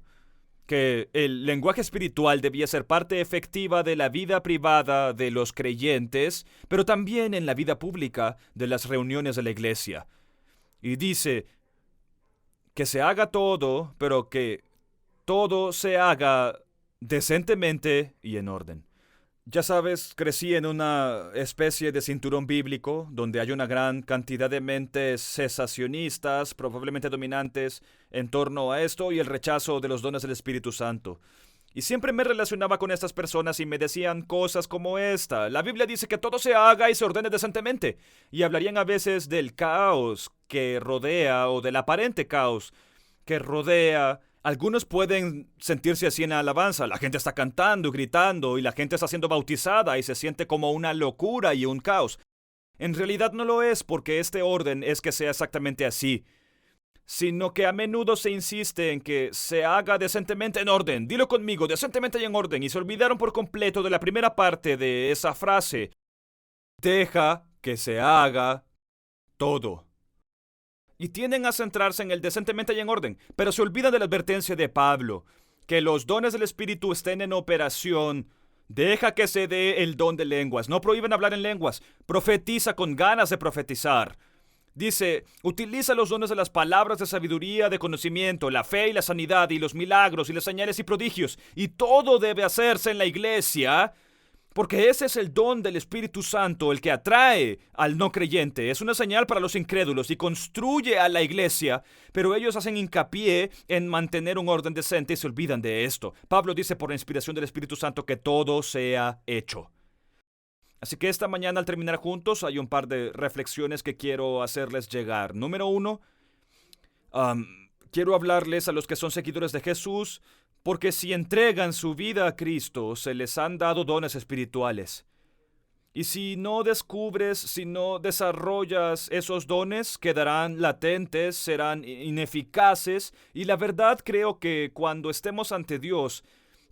que el lenguaje espiritual debía ser parte efectiva de la vida privada de los creyentes, pero también en la vida pública de las reuniones de la iglesia. Y dice que se haga todo, pero que todo se haga decentemente y en orden. Ya sabes, crecí en una especie de cinturón bíblico donde hay una gran cantidad de mentes cesacionistas, probablemente dominantes, en torno a esto y el rechazo de los dones del Espíritu Santo. Y siempre me relacionaba con estas personas y me decían cosas como esta. La Biblia dice que todo se haga y se ordene decentemente. Y hablarían a veces del caos que rodea o del aparente caos que rodea. Algunos pueden sentirse así en la alabanza. La gente está cantando y gritando y la gente está siendo bautizada y se siente como una locura y un caos. En realidad no lo es, porque este orden es que sea exactamente así, sino que a menudo se insiste en que se haga decentemente en orden. Dilo conmigo, decentemente y en orden. Y se olvidaron por completo de la primera parte de esa frase. Deja que se haga todo. Y tienden a centrarse en el decentemente y en orden, pero se olvidan de la advertencia de Pablo, que los dones del Espíritu estén en operación. Deja que se dé el don de lenguas. No prohíben hablar en lenguas. Profetiza con ganas de profetizar. Dice, utiliza los dones de las palabras de sabiduría, de conocimiento, la fe y la sanidad y los milagros y las señales y prodigios. Y todo debe hacerse en la iglesia, porque ese es el don del Espíritu Santo, el que atrae al no creyente. Es una señal para los incrédulos y construye a la iglesia, pero ellos hacen hincapié en mantener un orden decente y se olvidan de esto. Pablo dice por la inspiración del Espíritu Santo que todo sea hecho. Así que esta mañana al terminar juntos hay un par de reflexiones que quiero hacerles llegar. Número 1, quiero hablarles a los que son seguidores de Jesús, porque si entregan su vida a Cristo, se les han dado dones espirituales. Y si no descubres, si no desarrollas esos dones, quedarán latentes, serán ineficaces. Y la verdad creo que cuando estemos ante Dios,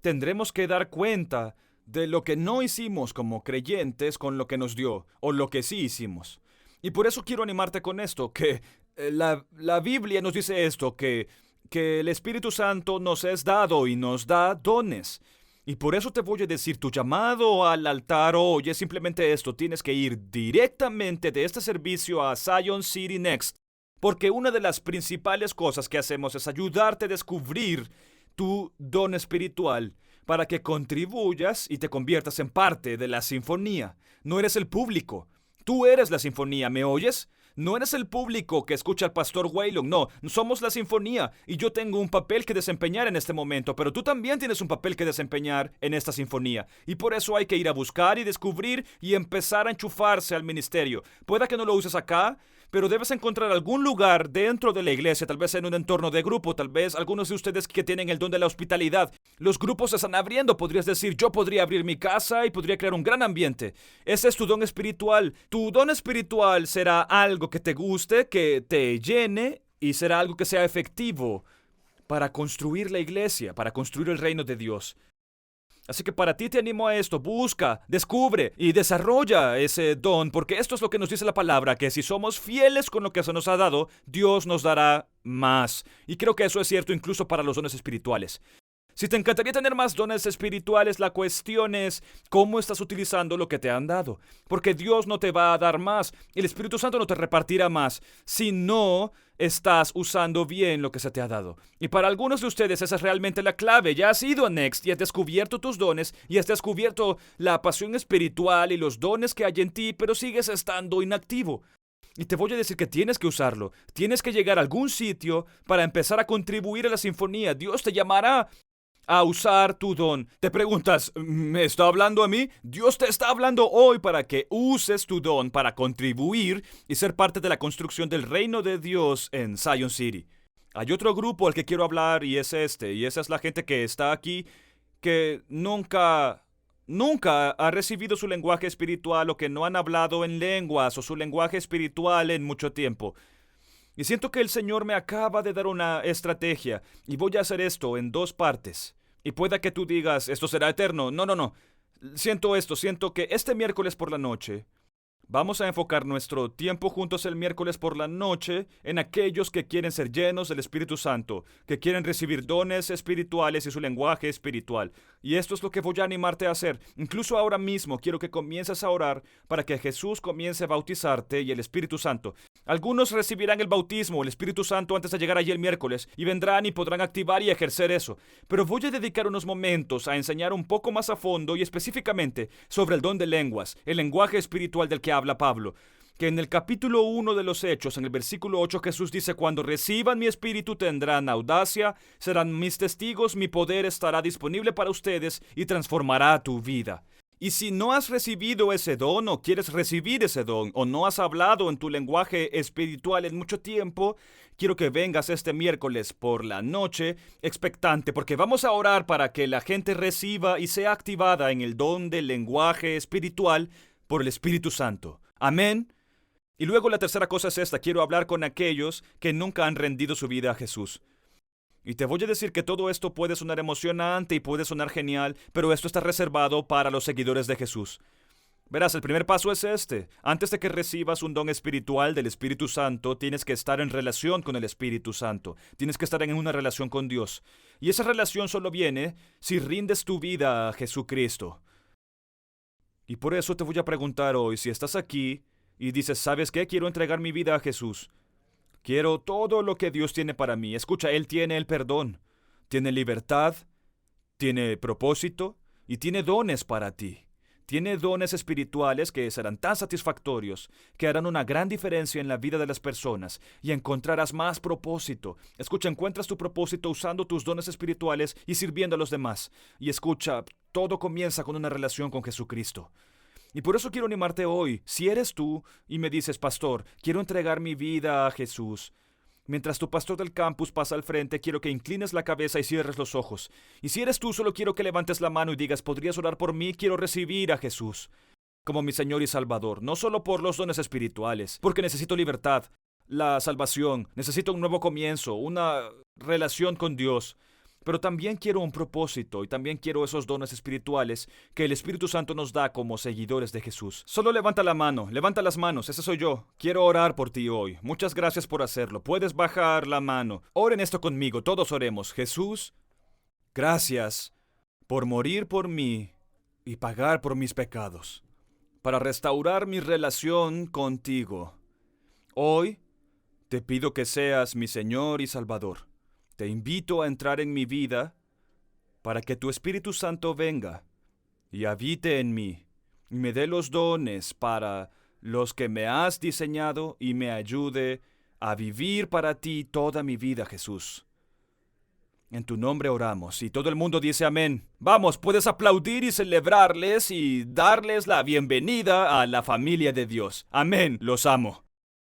tendremos que dar cuenta de lo que no hicimos como creyentes con lo que nos dio, o lo que sí hicimos. Y por eso quiero animarte con esto, que la Biblia nos dice esto, que el Espíritu Santo nos es dado y nos da dones. Y por eso te voy a decir, tu llamado al altar hoy es simplemente esto. Tienes que ir directamente de este servicio a Zion City Next. Porque una de las principales cosas que hacemos es ayudarte a descubrir tu don espiritual para que contribuyas y te conviertas en parte de la sinfonía. No eres el público. Tú eres la sinfonía, ¿me oyes? No eres el público que escucha al pastor Waylon, no, somos la sinfonía y yo tengo un papel que desempeñar en este momento, pero tú también tienes un papel que desempeñar en esta sinfonía y por eso hay que ir a buscar y descubrir y empezar a enchufarse al ministerio. Pueda que no lo uses acá, pero debes encontrar algún lugar dentro de la iglesia, tal vez en un entorno de grupo, tal vez algunos de ustedes que tienen el don de la hospitalidad. Los grupos se están abriendo, podrías decir, yo podría abrir mi casa y podría crear un gran ambiente. Ese es tu don espiritual. Tu don espiritual será algo que te guste, que te llene y será algo que sea efectivo para construir la iglesia, para construir el reino de Dios. Así que para ti te animo a esto, busca, descubre y desarrolla ese don, porque esto es lo que nos dice la palabra, que si somos fieles con lo que se nos ha dado, Dios nos dará más. Y creo que eso es cierto incluso para los dones espirituales. Si te encantaría tener más dones espirituales, la cuestión es cómo estás utilizando lo que te han dado. Porque Dios no te va a dar más, el Espíritu Santo no te repartirá más, si no estás usando bien lo que se te ha dado. Y para algunos de ustedes esa es realmente la clave. Ya has ido a Next y has descubierto tus dones y has descubierto la pasión espiritual y los dones que hay en ti, pero sigues estando inactivo. Y te voy a decir que tienes que usarlo. Tienes que llegar a algún sitio para empezar a contribuir a la sinfonía. Dios te llamará a usar tu don. Te preguntas, ¿me está hablando a mí? Dios te está hablando hoy para que uses tu don para contribuir y ser parte de la construcción del reino de Dios en Zion City. Hay otro grupo al que quiero hablar y es este, y esa es la gente que está aquí que nunca ha recibido su lenguaje espiritual o que no han hablado en lenguas o su lenguaje espiritual en mucho tiempo. Y siento que el Señor me acaba de dar una estrategia y voy a hacer esto en 2 partes. Y pueda que tú digas, esto será eterno. No. Siento que este miércoles por la noche vamos a enfocar nuestro tiempo juntos el miércoles por la noche en aquellos que quieren ser llenos del Espíritu Santo, que quieren recibir dones espirituales y su lenguaje espiritual. Y esto es lo que voy a animarte a hacer. Incluso ahora mismo quiero que comiences a orar para que Jesús comience a bautizarte y el Espíritu Santo. Algunos recibirán el bautismo, el Espíritu Santo antes de llegar allí el miércoles y vendrán y podrán activar y ejercer eso. Pero voy a dedicar unos momentos a enseñar un poco más a fondo y específicamente sobre el don de lenguas, el lenguaje espiritual del que habla Pablo. Que en el capítulo 1 de los Hechos, en el versículo 8, Jesús dice, cuando reciban mi espíritu tendrán audacia, serán mis testigos, mi poder estará disponible para ustedes y transformará tu vida. Y si no has recibido ese don o quieres recibir ese don o no has hablado en tu lenguaje espiritual en mucho tiempo, quiero que vengas este miércoles por la noche expectante porque vamos a orar para que la gente reciba y sea activada en el don del lenguaje espiritual por el Espíritu Santo. Amén. Y luego la tercera cosa es esta, quiero hablar con aquellos que nunca han rendido su vida a Jesús. Y te voy a decir que todo esto puede sonar emocionante y puede sonar genial, pero esto está reservado para los seguidores de Jesús. Verás, el primer paso es este. Antes de que recibas un don espiritual del Espíritu Santo, tienes que estar en relación con el Espíritu Santo. Tienes que estar en una relación con Dios. Y esa relación solo viene si rindes tu vida a Jesucristo. Y por eso te voy a preguntar hoy, si estás aquí y dices, ¿sabes qué? Quiero entregar mi vida a Jesús. Quiero todo lo que Dios tiene para mí. Escucha, Él tiene el perdón, tiene libertad, tiene propósito y tiene dones para ti. Tiene dones espirituales que serán tan satisfactorios que harán una gran diferencia en la vida de las personas y encontrarás más propósito. Escucha, encuentras tu propósito usando tus dones espirituales y sirviendo a los demás. Y escucha, todo comienza con una relación con Jesucristo. Y por eso quiero animarte hoy, si eres tú y me dices, pastor, quiero entregar mi vida a Jesús. Mientras tu pastor del campus pasa al frente, quiero que inclines la cabeza y cierres los ojos. Y si eres tú, solo quiero que levantes la mano y digas, ¿podrías orar por mí? Quiero recibir a Jesús como mi Señor y Salvador. No solo por los dones espirituales, porque necesito libertad, la salvación, necesito un nuevo comienzo, una relación con Dios. Pero también quiero un propósito y también quiero esos dones espirituales que el Espíritu Santo nos da como seguidores de Jesús. Solo levanta la mano, levanta las manos, ese soy yo. Quiero orar por ti hoy. Muchas gracias por hacerlo. Puedes bajar la mano. Oren esto conmigo, todos oremos. Jesús, gracias por morir por mí y pagar por mis pecados, para restaurar mi relación contigo. Hoy te pido que seas mi Señor y Salvador. Te invito a entrar en mi vida para que tu Espíritu Santo venga y habite en mí y me dé los dones para los que me has diseñado y me ayude a vivir para ti toda mi vida, Jesús. En tu nombre oramos y todo el mundo dice amén. Vamos, puedes aplaudir y celebrarles y darles la bienvenida a la familia de Dios. Amén, los amo.